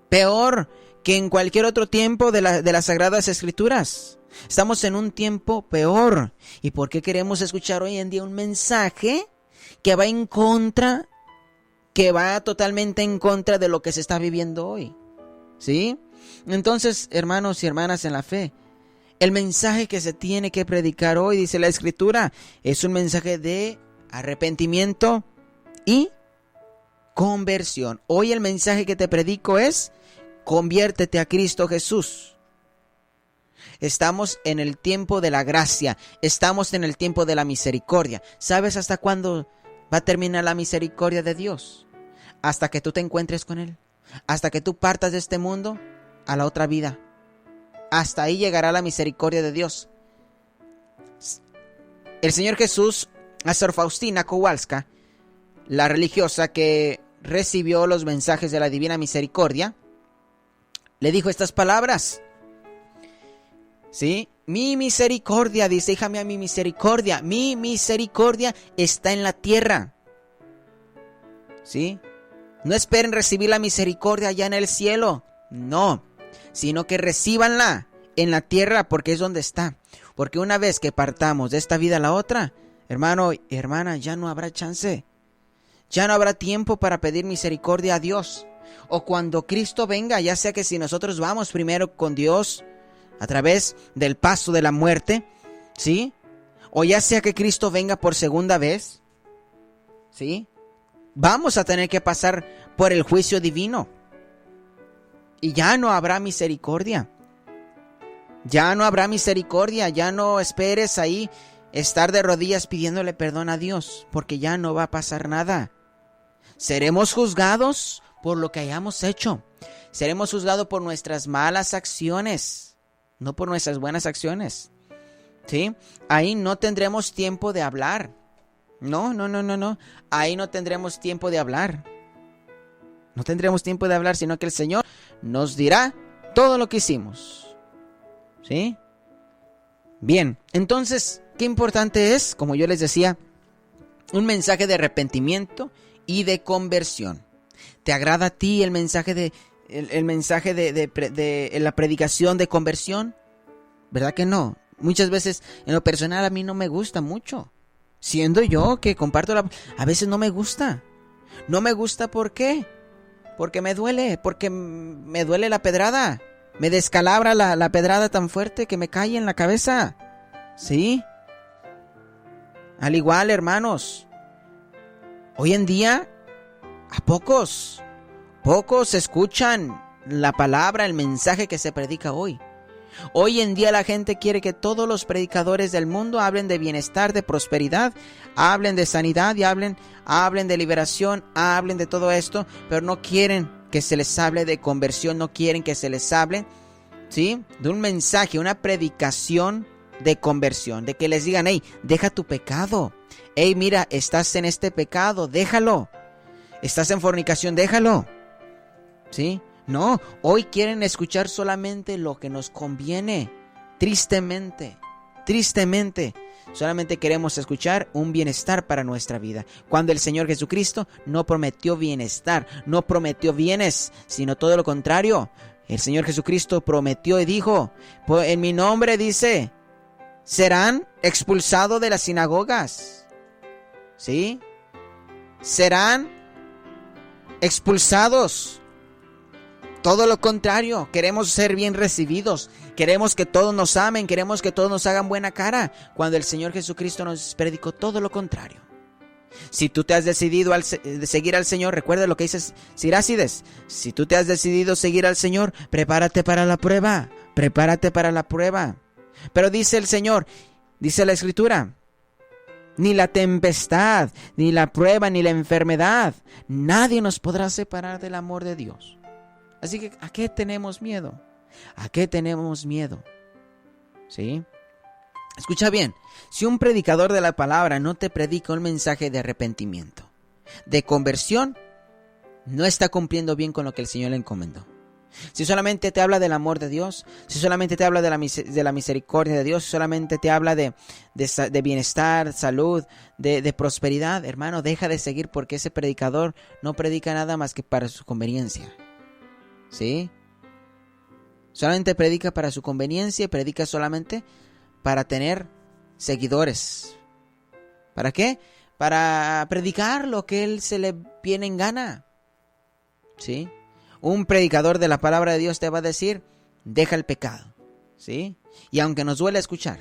Peor que en cualquier otro tiempo de las Sagradas Escrituras. Estamos en un tiempo peor. ¿Y por qué queremos escuchar hoy en día un mensaje que va totalmente en contra de lo que se está viviendo hoy? ¿Sí? Entonces, hermanos y hermanas en la fe, el mensaje que se tiene que predicar hoy, dice la Escritura, es un mensaje de arrepentimiento y conversión. Hoy el mensaje que te predico es, conviértete a Cristo Jesús. Estamos en el tiempo de la gracia, estamos en el tiempo de la misericordia. ¿Sabes hasta cuándo va a terminar la misericordia de Dios? Hasta que tú te encuentres con Él, hasta que tú partas de este mundo a la otra vida. Hasta ahí llegará la misericordia de Dios. El Señor Jesús, a Sor Faustina Kowalska, la religiosa que recibió los mensajes de la Divina Misericordia, le dijo estas palabras. ¿Sí? Mi misericordia, dice, hija mía, mi misericordia está en la tierra. ¿Sí? No esperen recibir la misericordia allá en el cielo. No, sino que recíbanla en la tierra, porque es donde está. Porque una vez que partamos de esta vida a la otra, hermano y hermana, ya no habrá chance. Ya no habrá tiempo para pedir misericordia a Dios. O cuando Cristo venga, ya sea que si nosotros vamos primero con Dios a través del paso de la muerte, ¿sí? O ya sea que Cristo venga por segunda vez, ¿sí? Vamos a tener que pasar por el juicio divino. Y ya no habrá misericordia. Ya no habrá misericordia. Ya no esperes ahí estar de rodillas pidiéndole perdón a Dios, porque ya no va a pasar nada. Seremos juzgados por lo que hayamos hecho. Seremos juzgados por nuestras malas acciones, no por nuestras buenas acciones. ¿Sí? Ahí no tendremos tiempo de hablar. No. Ahí no tendremos tiempo de hablar. No tendremos tiempo de hablar, sino que el Señor nos dirá todo lo que hicimos. ¿Sí? Bien, entonces, qué importante es, como yo les decía, un mensaje de arrepentimiento y de conversión. ¿Te agrada a ti el mensaje de la predicación de conversión? ¿Verdad que no? Muchas veces, en lo personal, a mí no me gusta mucho. Siendo yo que comparto a veces no me gusta. No me gusta, ¿por qué? Porque me duele la pedrada. Me descalabra la pedrada tan fuerte que me cae en la cabeza. ¿Sí? Al igual, hermanos, hoy en día, a pocos escuchan la palabra, el mensaje que se predica hoy. Hoy en día la gente quiere que todos los predicadores del mundo hablen de bienestar, de prosperidad, hablen de sanidad y hablen de liberación, hablen de todo esto, pero no quieren que se les hable de conversión, no quieren que se les hable, ¿sí?, de un mensaje, una predicación de conversión, de que les digan, hey, deja tu pecado, hey, mira, estás en este pecado, déjalo, estás en fornicación, déjalo, ¿sí? No, hoy quieren escuchar solamente lo que nos conviene. Tristemente, solamente queremos escuchar un bienestar para nuestra vida. Cuando el Señor Jesucristo no prometió bienestar, no prometió bienes, sino todo lo contrario. El Señor Jesucristo prometió y dijo, en mi nombre dice, serán expulsados de las sinagogas. ¿Sí? Serán expulsados. Todo lo contrario, queremos ser bien recibidos, queremos que todos nos amen, queremos que todos nos hagan buena cara, cuando el Señor Jesucristo nos predicó todo lo contrario. Si tú te has decidido seguir al Señor, recuerda lo que dice Sirácides, si tú te has decidido seguir al Señor, prepárate para la prueba, Pero dice el Señor, dice la Escritura, ni la tempestad, ni la prueba, ni la enfermedad, nadie nos podrá separar del amor de Dios. Así que, ¿a qué tenemos miedo? ¿A qué tenemos miedo? ¿Sí? Escucha bien, si un predicador de la palabra no te predica un mensaje de arrepentimiento, de conversión, no está cumpliendo bien con lo que el Señor le encomendó. Si solamente te habla del amor de Dios, si solamente te habla de la misericordia de Dios, si solamente te habla de bienestar, salud, de prosperidad, hermano, deja de seguir, porque ese predicador no predica nada más que para su conveniencia. ¿Sí? Solamente predica para su conveniencia y predica solamente para tener seguidores. ¿Para qué? Para predicar lo que él se le viene en gana. ¿Sí? Un predicador de la palabra de Dios te va a decir, deja el pecado. ¿Sí? Y aunque nos duele escuchar,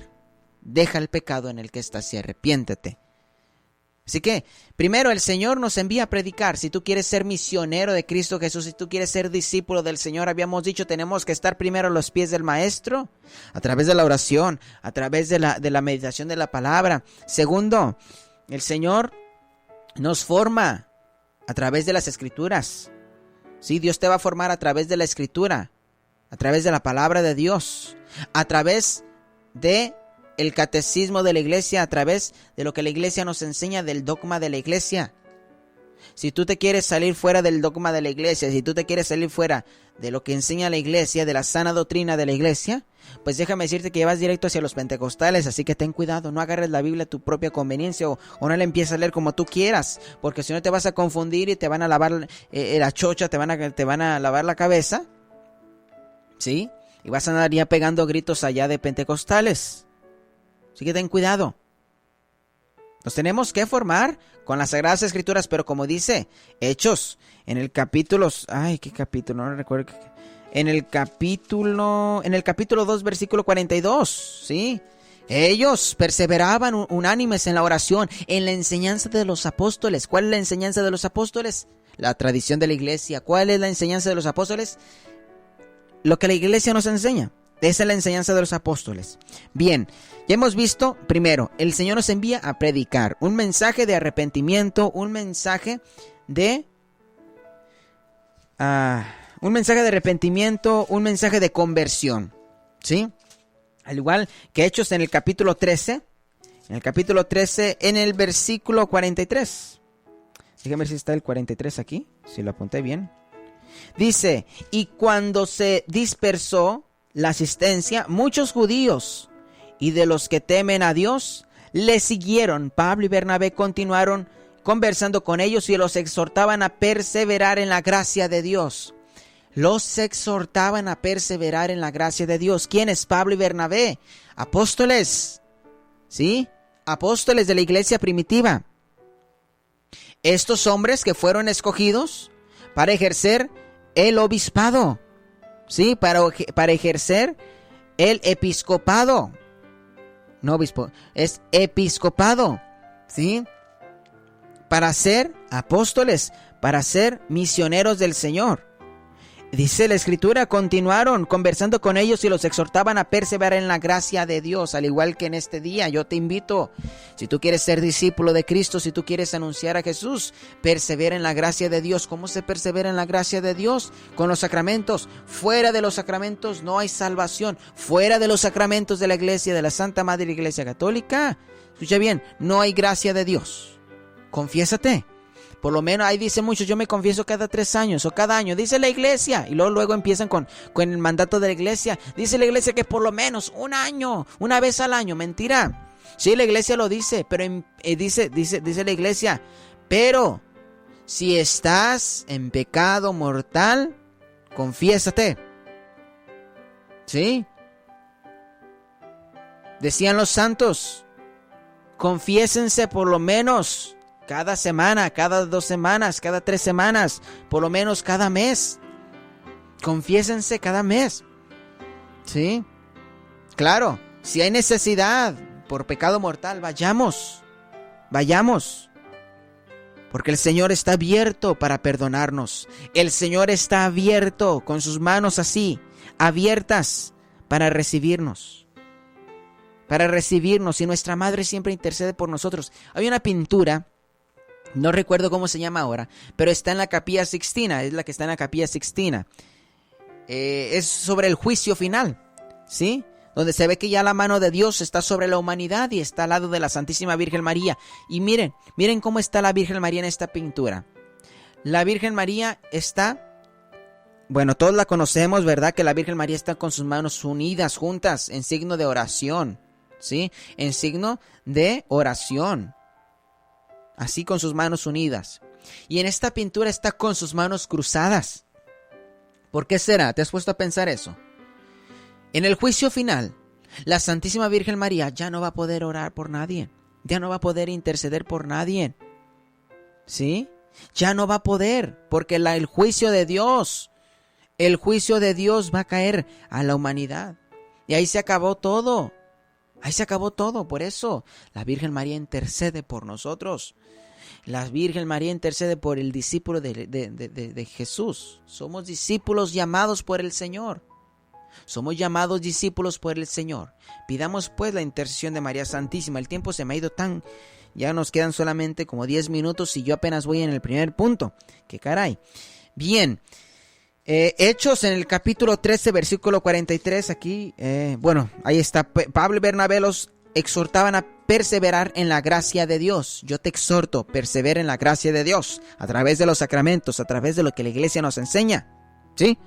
deja el pecado en el que estás y arrepiéntete. Así que, primero, el Señor nos envía a predicar. Si tú quieres ser misionero de Cristo Jesús, si tú quieres ser discípulo del Señor, habíamos dicho, tenemos que estar primero a los pies del Maestro, a través de la oración, a través de la meditación de la palabra. Segundo, el Señor nos forma a través de las Escrituras. Sí, Dios te va a formar a través de la Escritura, a través de la palabra de Dios, a través de el catecismo de la iglesia, a través de lo que la iglesia nos enseña, del dogma de la iglesia. Si tú te quieres salir fuera del dogma de la iglesia, si tú te quieres salir fuera de lo que enseña la iglesia, de la sana doctrina de la iglesia, pues déjame decirte que vas directo hacia los pentecostales, así que ten cuidado, no agarres la Biblia a tu propia conveniencia o no la empieces a leer como tú quieras, porque si no te vas a confundir y te van a lavar la chocha, te van a lavar la cabeza, ¿sí? Y vas a andar ya pegando gritos allá de pentecostales. Así que ten cuidado. Nos tenemos que formar con las Sagradas Escrituras, pero como dice Hechos, en el capítulo... Ay, ¿qué capítulo? No recuerdo. En el capítulo 2, versículo 42, ¿sí? Ellos perseveraban unánimes en la oración, en la enseñanza de los apóstoles. ¿Cuál es la enseñanza de los apóstoles? La tradición de la iglesia. ¿Cuál es la enseñanza de los apóstoles? Lo que la iglesia nos enseña. Esa es la enseñanza de los apóstoles. Bien, ya hemos visto, primero, el Señor nos envía a predicar un mensaje de arrepentimiento, un mensaje de conversión, ¿sí? Al igual que Hechos en el capítulo 13, en el versículo 43. Déjame ver si está el 43 aquí, si lo apunté bien. Dice, y cuando se dispersó la asistencia, muchos judíos y de los que temen a Dios le siguieron. Pablo y Bernabé continuaron conversando con ellos y los exhortaban a perseverar en la gracia de Dios. Los exhortaban a perseverar en la gracia de Dios. ¿Quiénes? Pablo y Bernabé, apóstoles, ¿sí? Apóstoles de la iglesia primitiva. Estos hombres que fueron escogidos para ejercer el obispado, ¿sí? Para ejercer el episcopado. No obispo, es episcopado, ¿sí? Para ser apóstoles, para ser misioneros del Señor. Dice la Escritura, continuaron conversando con ellos y los exhortaban a perseverar en la gracia de Dios, al igual que en este día. Yo te invito, si tú quieres ser discípulo de Cristo, si tú quieres anunciar a Jesús, persevera en la gracia de Dios. ¿Cómo se persevera en la gracia de Dios? Con los sacramentos. Fuera de los sacramentos no hay salvación. Fuera de los sacramentos de la Iglesia, de la Santa Madre Iglesia Católica, escucha bien, no hay gracia de Dios. Confiésate. Por lo menos ahí dicen muchos, yo me confieso cada 3 años o cada año, dice la iglesia. Y luego empiezan con el mandato de la iglesia. Dice la iglesia que por lo menos 1 año, 1 vez al año. Mentira. Sí, la iglesia lo dice, pero dice la iglesia, pero si estás en pecado mortal, confiésate. ¿Sí? Decían los santos, confiésense por lo menos cada semana, cada 2 semanas, cada 3 semanas, por lo menos cada mes. Confiésense cada mes. ¿Sí? Claro, si hay necesidad por pecado mortal, vayamos. Porque el Señor está abierto para perdonarnos. El Señor está abierto con sus manos así, abiertas para recibirnos. Y nuestra Madre siempre intercede por nosotros. Hay una pintura, no recuerdo cómo se llama ahora, pero está en la Capilla Sixtina, es la que está en la Capilla Sixtina. Es sobre el juicio final, ¿sí? Donde se ve que ya la mano de Dios está sobre la humanidad y está al lado de la Santísima Virgen María. Y miren cómo está la Virgen María en esta pintura. La Virgen María está, bueno, todos la conocemos, ¿verdad? Que la Virgen María está con sus manos unidas, juntas, en signo de oración, ¿sí? En signo de oración. Así con sus manos unidas. Y en esta pintura está con sus manos cruzadas. ¿Por qué será? ¿Te has puesto a pensar eso? En el juicio final, la Santísima Virgen María ya no va a poder orar por nadie. Ya no va a poder interceder por nadie. ¿Sí? Ya no va a poder, porque el juicio de Dios va a caer a la humanidad. Y ahí se acabó todo. Por eso la Virgen María intercede por nosotros. La Virgen María intercede por el discípulo de Jesús. Somos discípulos llamados por el Señor. Pidamos pues la intercesión de María Santísima. El tiempo se me ha ido ya nos quedan solamente como 10 minutos y yo apenas voy en el primer punto. ¡Qué caray! Bien. Hechos en el capítulo 13, versículo 43, aquí, ahí está, Pablo y Bernabé los exhortaban a perseverar en la gracia de Dios. Yo te exhorto, persevera en la gracia de Dios, a través de los sacramentos, a través de lo que la iglesia nos enseña, ¿sí?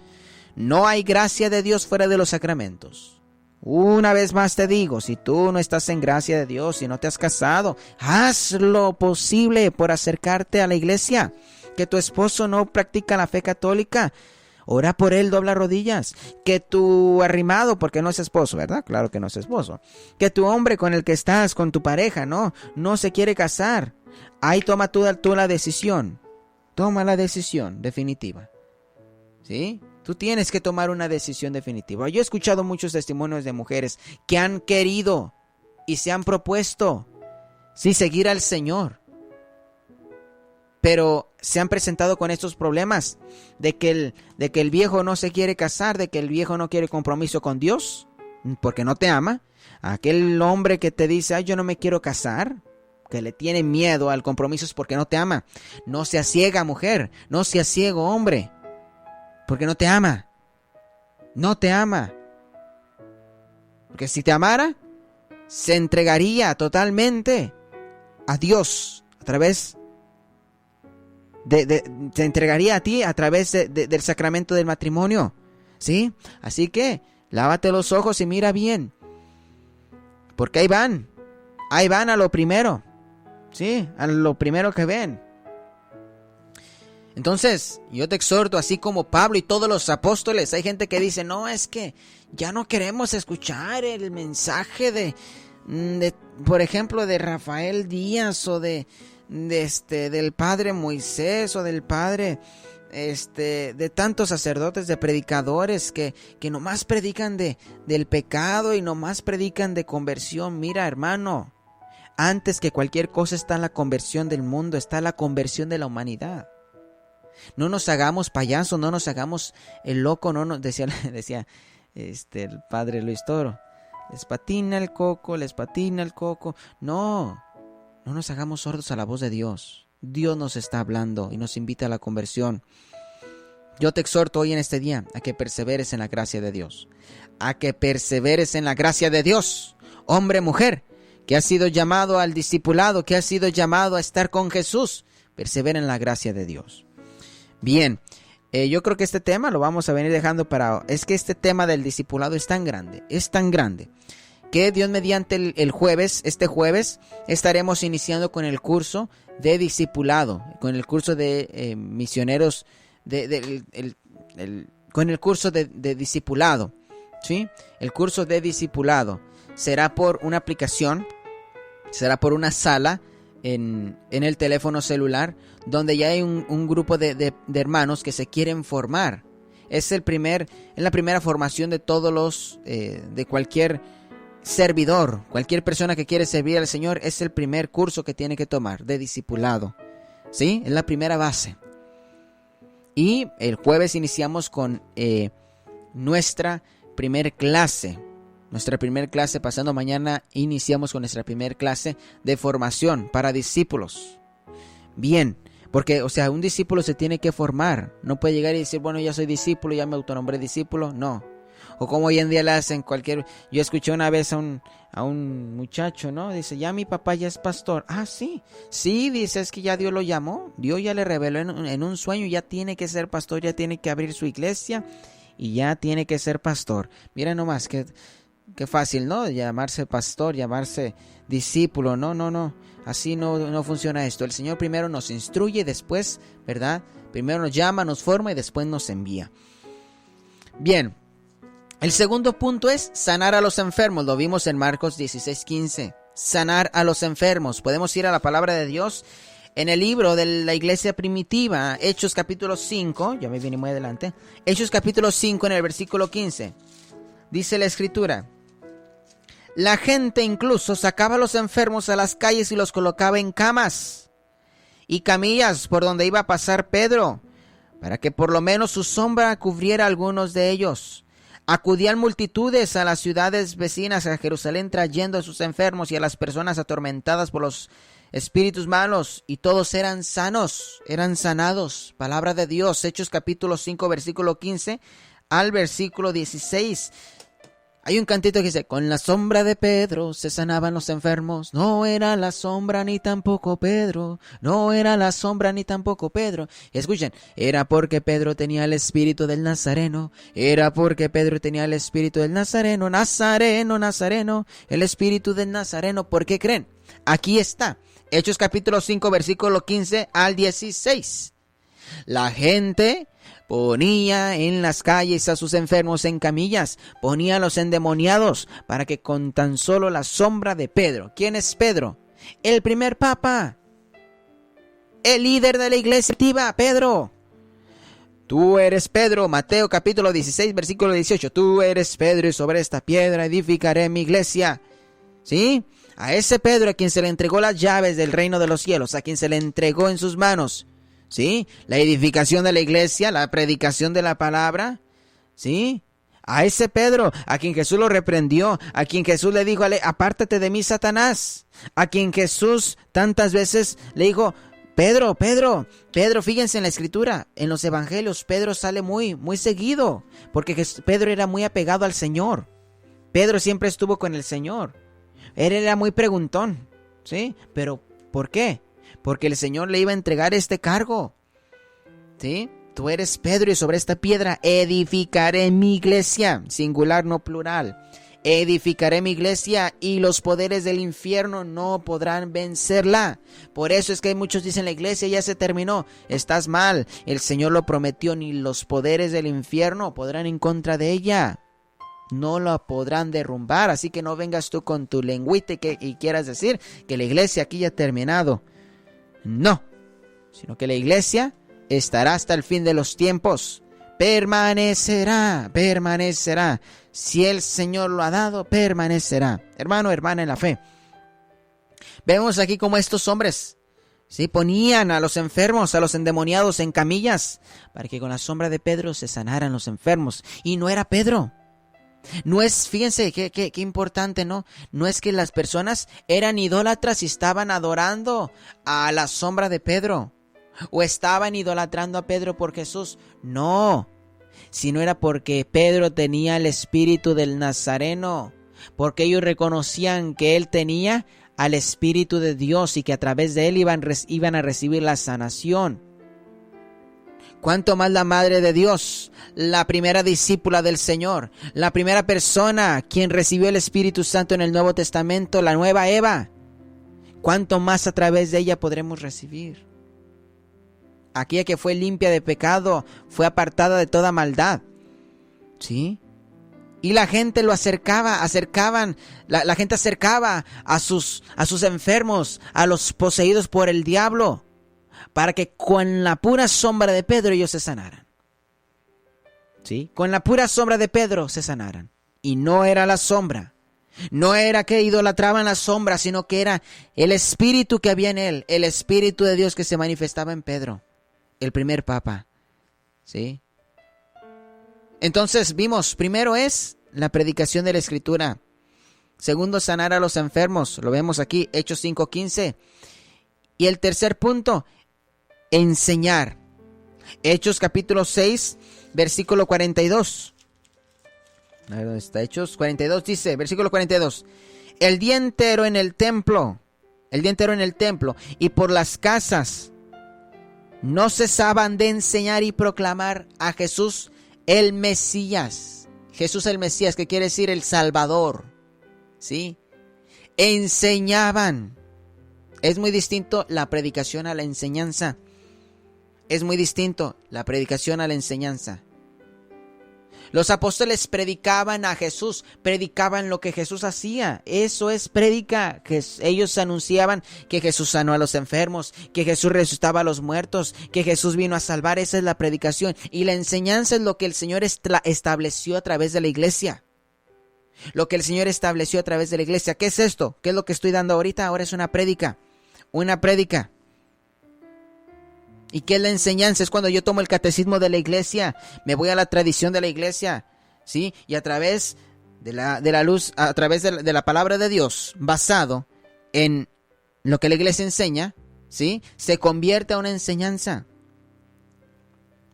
No hay gracia de Dios fuera de los sacramentos. Una vez más te digo, si tú no estás en gracia de Dios, si no te has casado, haz lo posible por acercarte a la iglesia. Que tu esposo no practica la fe católica, ora por él, dobla rodillas. Que tu arrimado, porque no es esposo, ¿verdad? Claro que no es esposo. Que tu hombre con el que estás, con tu pareja, no se quiere casar. Ahí toma tú la decisión. Toma la decisión definitiva. ¿Sí? Tú tienes que tomar una decisión definitiva. Yo he escuchado muchos testimonios de mujeres que han querido y se han propuesto, sí, seguir al Señor. Pero se han presentado con estos problemas de que el viejo no se quiere casar, de que el viejo no quiere compromiso con Dios, porque no te ama. Aquel hombre que te dice, yo no me quiero casar, que le tiene miedo al compromiso es porque no te ama. No seas ciega, mujer, no seas ciego, hombre, porque no te ama. No te ama. Porque si te amara, se entregaría totalmente a Dios a través se entregaría a ti a través del sacramento del matrimonio, ¿sí? Así que lávate los ojos y mira bien, porque ahí van a lo primero, ¿sí? A lo primero que ven. Entonces, yo te exhorto, así como Pablo y todos los apóstoles. Hay gente que dice, no, es que ya no queremos escuchar el mensaje de por ejemplo, de Rafael Díaz o del padre Moisés o del padre de tantos sacerdotes, de predicadores que nomás predican del pecado y nomás predican de conversión. Mira, hermano, antes que cualquier cosa está la conversión del mundo, está la conversión de la humanidad. No nos hagamos payasos, no nos hagamos el loco, no nos decía el padre Luis Toro. Les patina el coco, les patina el coco. No nos hagamos sordos a la voz de Dios. Dios nos está hablando y nos invita a la conversión. Yo te exhorto hoy en este día a que perseveres en la gracia de Dios. A que perseveres en la gracia de Dios. Hombre, mujer, que has sido llamado al discipulado, que has sido llamado a estar con Jesús. Persevera en la gracia de Dios. Bien, yo creo que este tema lo vamos a venir dejando para... Es que este tema del discipulado es tan grande, que Dios mediante este jueves, estaremos iniciando con el curso de discipulado, con el curso de misioneros, con el curso de discipulado, ¿sí? El curso de discipulado será por una aplicación, será por una sala en el teléfono celular, donde ya hay un grupo de hermanos que se quieren formar. Es la primera formación de todos los, de cualquier servidor, cualquier persona que quiere servir al Señor. Es el primer curso que tiene que tomar de discipulado, ¿sí? Es la primera base. Y el jueves iniciamos con nuestra primer clase. Pasando mañana iniciamos con nuestra primer clase de formación para discípulos. Bien, porque, un discípulo se tiene que formar. No puede llegar y decir, bueno, ya soy discípulo, ya me autonombré discípulo. No. O como hoy en día le hacen Yo escuché una vez a un muchacho, ¿no? Dice, ya mi papá ya es pastor. Ah, sí. Sí, dice, es que ya Dios lo llamó. Dios ya le reveló en un sueño, ya tiene que ser pastor, ya tiene que abrir su iglesia y ya tiene que ser pastor. Miren nomás, qué fácil, ¿no? Llamarse pastor, llamarse discípulo. No. Así no funciona esto. El Señor primero nos instruye y después, ¿verdad? Primero nos llama, nos forma y después nos envía. Bien. El segundo punto es sanar a los enfermos. Lo vimos en Marcos 16:15. Sanar a los enfermos. Podemos ir a la palabra de Dios en el libro de la iglesia primitiva, Hechos capítulo 5. Ya me viene muy adelante. Hechos capítulo 5 en el versículo 15. Dice la escritura: la gente incluso sacaba a los enfermos a las calles y los colocaba en camas y camillas por donde iba a pasar Pedro, para que por lo menos su sombra cubriera a algunos de ellos. Acudían multitudes a las ciudades vecinas a Jerusalén trayendo a sus enfermos y a las personas atormentadas por los espíritus malos, y todos eran sanos, eran sanados. Palabra de Dios, Hechos capítulo 5, versículo 15 al versículo 16. Hay un cantito que dice: con la sombra de Pedro se sanaban los enfermos. No era la sombra ni tampoco Pedro. No era la sombra ni tampoco Pedro. Y escuchen, era porque Pedro tenía el espíritu del Nazareno. Era porque Pedro tenía el espíritu del Nazareno. Nazareno, el espíritu del Nazareno. ¿Por qué creen? Aquí está, Hechos capítulo 5, versículo 15 al 16. La gente ponía en las calles a sus enfermos en camillas, ponía a los endemoniados para que con tan solo la sombra de Pedro. ¿Quién es Pedro? El primer papa, el líder de la iglesia activa, Pedro. Tú eres Pedro, Mateo capítulo 16, versículo 18. Tú eres Pedro y sobre esta piedra edificaré mi iglesia. ¿Sí? A ese Pedro a quien se le entregó las llaves del reino de los cielos, a quien se le entregó en sus manos, ¿sí? La edificación de la iglesia, la predicación de la palabra, ¿sí? A ese Pedro, a quien Jesús lo reprendió, a quien Jesús le dijo: apártate de mí, Satanás. A quien Jesús tantas veces le dijo: Pedro, fíjense en la escritura, en los evangelios, Pedro sale muy seguido, porque Pedro era muy apegado al Señor. Pedro siempre estuvo con el Señor. Él era muy preguntón, ¿sí? Pero, ¿por qué? Porque el Señor le iba a entregar este cargo, ¿sí? Tú eres Pedro y sobre esta piedra edificaré mi iglesia, singular no plural. Edificaré mi iglesia y los poderes del infierno no podrán vencerla. Por eso es que muchos dicen: la iglesia ya se terminó. Estás mal, el Señor lo prometió, ni los poderes del infierno podrán en contra de ella. No la podrán derrumbar, así que no vengas tú con tu lengüita y quieras decir que la iglesia aquí ya ha terminado. No, sino que la iglesia estará hasta el fin de los tiempos. Permanecerá. Si el Señor lo ha dado, permanecerá. Hermano, hermana en la fe, vemos aquí cómo estos hombres ¿Sí? Ponían a los enfermos, a los endemoniados en camillas para que con la sombra de Pedro se sanaran los enfermos. Y no era Pedro. No es, fíjense qué importante, ¿no? No es que las personas eran idólatras y estaban adorando a la sombra de Pedro. O estaban idolatrando a Pedro por Jesús. No. Sino era porque Pedro tenía el espíritu del Nazareno. Porque ellos reconocían que él tenía al Espíritu de Dios y que a través de él iban a recibir la sanación. Cuánto más la Madre de Dios, la primera discípula del Señor, la primera persona quien recibió el Espíritu Santo en el Nuevo Testamento, la nueva Eva. Cuánto más a través de ella podremos recibir. Aquella que fue limpia de pecado, fue apartada de toda maldad. ¿Sí? Y la gente lo la gente acercaba a sus enfermos, a los poseídos por el diablo, para que con la pura sombra de Pedro ellos se sanaran. ¿Sí? Con la pura sombra de Pedro se sanaran. Y no era la sombra. No era que idolatraban la sombra, sino que era el espíritu que había en él, el espíritu de Dios que se manifestaba en Pedro, el primer papa. ¿Sí? Entonces vimos, primero es la predicación de la Escritura. Segundo, sanar a los enfermos. Lo vemos aquí, Hechos 5:15. Y el tercer punto, enseñar. Hechos capítulo 6, versículo 42. A ver, ¿dónde está? Hechos 42 dice, versículo 42. El día entero en el templo, y por las casas, no cesaban de enseñar y proclamar a Jesús el Mesías. Jesús el Mesías, que quiere decir el Salvador. ¿Sí? Enseñaban. Es muy distinto la predicación a la enseñanza. Es muy distinto la predicación a la enseñanza. Los apóstoles predicaban a Jesús, predicaban lo que Jesús hacía. Eso es prédica. Ellos anunciaban que Jesús sanó a los enfermos, que Jesús resucitaba a los muertos, que Jesús vino a salvar. Esa es la predicación. Y la enseñanza es lo que el Señor estableció a través de la iglesia. Lo que el Señor estableció a través de la iglesia. ¿Qué es esto? ¿Qué es lo que estoy dando ahorita? Ahora es una prédica. Una prédica. ¿Y qué es la enseñanza? Es cuando yo tomo el catecismo de la iglesia, me voy a la tradición de la iglesia, ¿sí? Y a través de la luz, a través de la palabra de Dios, basado en lo que la iglesia enseña, ¿sí? Se convierte a una enseñanza.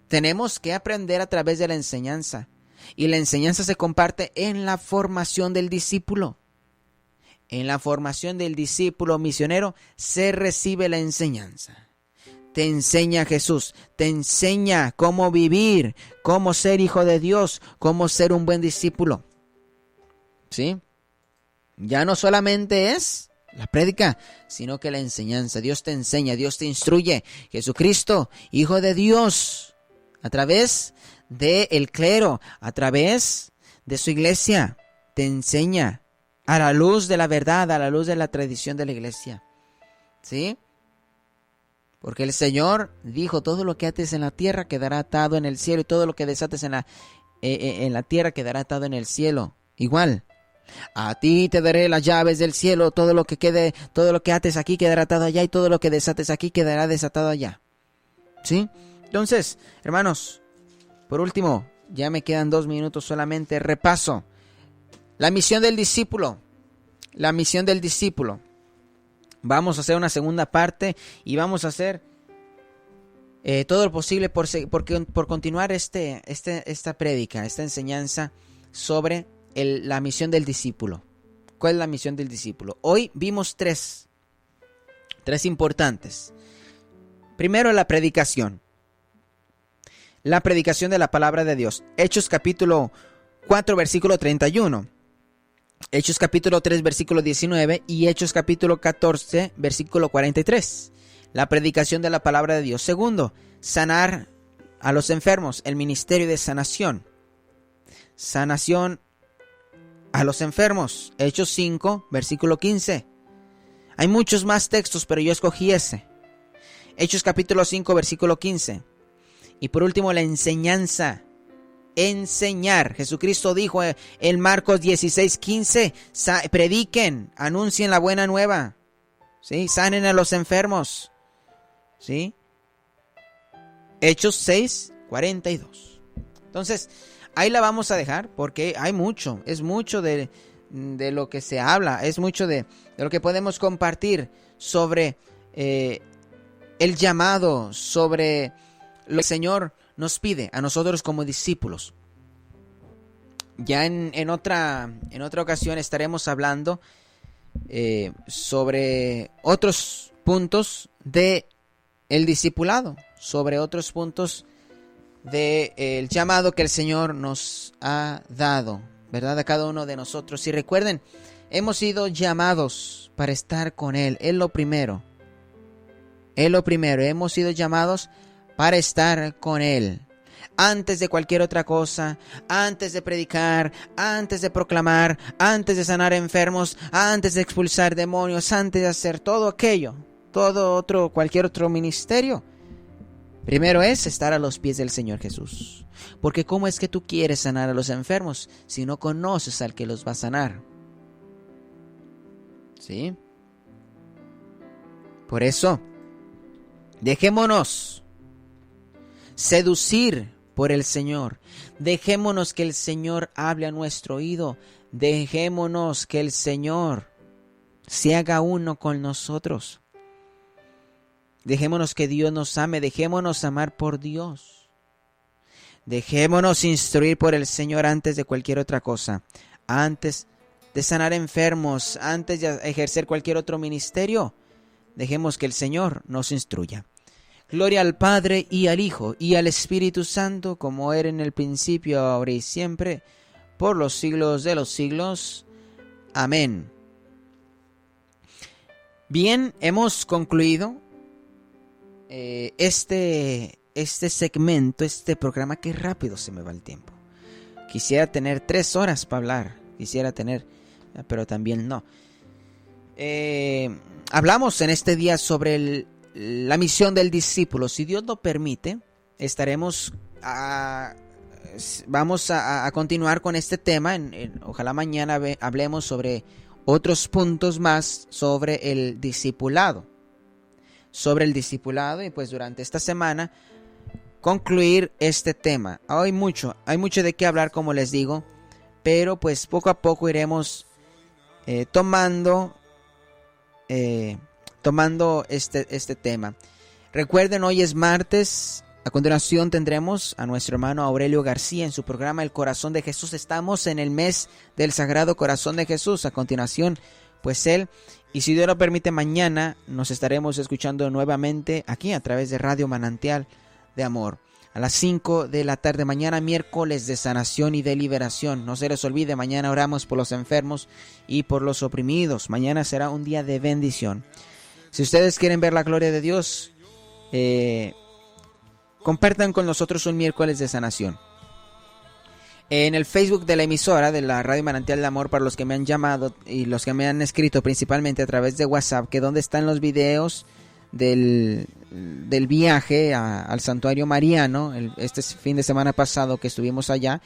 Tenemos que aprender a través de la enseñanza. Y la enseñanza se comparte en la formación del discípulo. En la formación del discípulo misionero se recibe la enseñanza. Te enseña Jesús, te enseña cómo vivir, cómo ser hijo de Dios, cómo ser un buen discípulo. ¿Sí? Ya no solamente es la prédica, sino que la enseñanza. Dios te enseña, Dios te instruye. Jesucristo, Hijo de Dios, a través del clero, a través de su iglesia, te enseña a la luz de la verdad, a la luz de la tradición de la iglesia. ¿Sí? Porque el Señor dijo, todo lo que ates en la tierra quedará atado en el cielo, y todo lo que desates en la tierra quedará atado en el cielo. Igual, a ti te daré las llaves del cielo, todo lo que ates aquí quedará atado allá, y todo lo que desates aquí quedará desatado allá. ¿Sí? Entonces, hermanos, por último, ya me quedan 2 minutos solamente, repaso. La misión del discípulo. La misión del discípulo. Vamos a hacer una segunda parte y vamos a hacer todo lo posible por continuar esta prédica, esta enseñanza sobre la misión del discípulo. ¿Cuál es la misión del discípulo? Hoy vimos tres importantes. Primero, la predicación. La predicación de la palabra de Dios. Hechos capítulo 4, versículo 31. Hechos capítulo 3, versículo 19 y Hechos capítulo 14, versículo 43. La predicación de la palabra de Dios. Segundo, sanar a los enfermos, el ministerio de sanación. Sanación a los enfermos. Hechos 5, versículo 15. Hay muchos más textos, pero yo escogí ese. Hechos capítulo 5, versículo 15. Y por último, la enseñanza. Enseñar. Jesucristo dijo en Marcos 16:15, prediquen, anuncien la buena nueva, ¿sí? Sanen a los enfermos, ¿sí? Hechos 6:42. Entonces, ahí la vamos a dejar porque hay mucho, es mucho de lo que se habla, es mucho de lo que podemos compartir sobre el llamado, sobre lo que el Señor nos pide a nosotros como discípulos. Ya en otra ocasión estaremos hablando sobre otros puntos de el discipulado, sobre otros puntos del llamado que el Señor nos ha dado, ¿verdad? A cada uno de nosotros. Y recuerden, hemos sido llamados para estar con Él. Es lo primero. Hemos sido llamados para estar con Él. Antes de cualquier otra cosa, antes de predicar, antes de proclamar, antes de sanar enfermos, antes de expulsar demonios, antes de hacer todo aquello, cualquier otro ministerio. Primero es estar a los pies del Señor Jesús. Porque ¿cómo es que tú quieres sanar a los enfermos si no conoces al que los va a sanar? ¿Sí? Por eso, dejémonos seducir por el Señor. Dejémonos que el Señor hable a nuestro oído. Dejémonos que el Señor se haga uno con nosotros. Dejémonos que Dios nos ame. Dejémonos amar por Dios. Dejémonos instruir por el Señor antes de cualquier otra cosa. Antes de sanar enfermos, antes de ejercer cualquier otro ministerio, dejemos que el Señor nos instruya. Gloria al Padre y al Hijo y al Espíritu Santo, como era en el principio, ahora y siempre, por los siglos de los siglos. Amén. Bien, hemos concluido este segmento, este programa. Qué rápido se me va el tiempo. Quisiera tener 3 horas para hablar, pero también no. Hablamos en este día sobre la misión del discípulo. Si Dios lo permite, vamos a continuar con este tema. Ojalá mañana hablemos sobre otros puntos más sobre el discipulado. Y pues durante esta semana concluir este tema. Hay mucho de qué hablar, como les digo, pero pues poco a poco iremos tomando este tema. Recuerden, hoy es martes. A continuación tendremos a nuestro hermano Aurelio García en su programa El Corazón de Jesús. Estamos en el mes del Sagrado Corazón de Jesús. A continuación, pues él, y si Dios lo permite, mañana nos estaremos escuchando nuevamente aquí a través de Radio Manantial de Amor. A las 5 de la tarde, mañana miércoles de sanación y de liberación. No se les olvide, mañana oramos por los enfermos y por los oprimidos. Mañana será un día de bendición. Si ustedes quieren ver la gloria de Dios, compartan con nosotros un miércoles de sanación. En el Facebook de la emisora de la Radio Manantial de Amor, para los que me han llamado y los que me han escrito principalmente a través de WhatsApp, que donde están los videos del viaje al santuario mariano, este fin de semana pasado que estuvimos allá.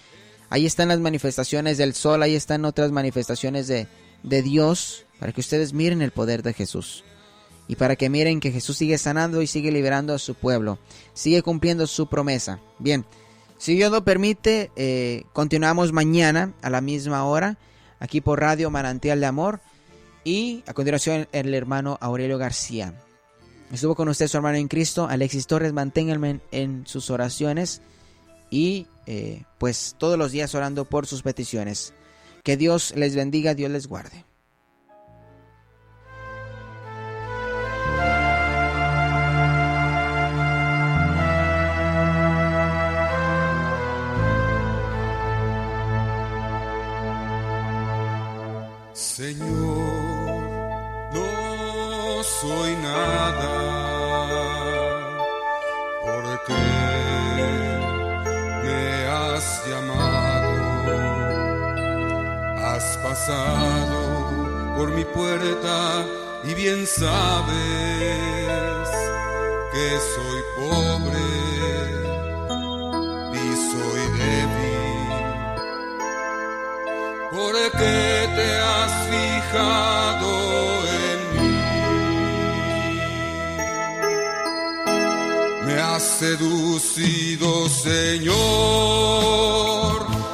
Ahí están las manifestaciones del sol, ahí están otras manifestaciones de Dios, para que ustedes miren el poder de Jesús. Y para que miren que Jesús sigue sanando y sigue liberando a su pueblo. Sigue cumpliendo su promesa. Bien, si Dios lo permite, continuamos mañana a la misma hora, aquí por Radio Manantial de Amor. Y a continuación el hermano Aurelio García. Estuvo con usted su hermano en Cristo, Alexis Torres. Manténganme en sus oraciones. Y pues todos los días orando por sus peticiones. Que Dios les bendiga, Dios les guarde. Señor, no soy nada, porque me has llamado, has pasado por mi puerta y bien sabes que soy pobre y soy débil, porque te has fijado en mí. seducido, Señor,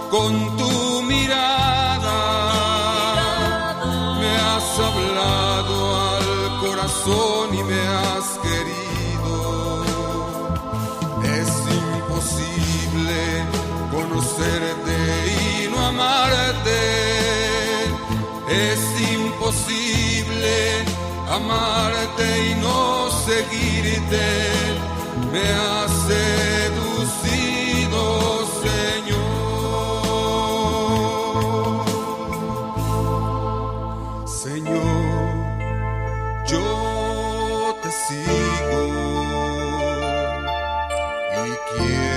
con tu mirada. Me has hablado al corazón y me has querido. Es imposible conocerte y no amarte. Es imposible amarte y no seguirte. Me has seducido, Señor. Señor, yo te sigo y quiero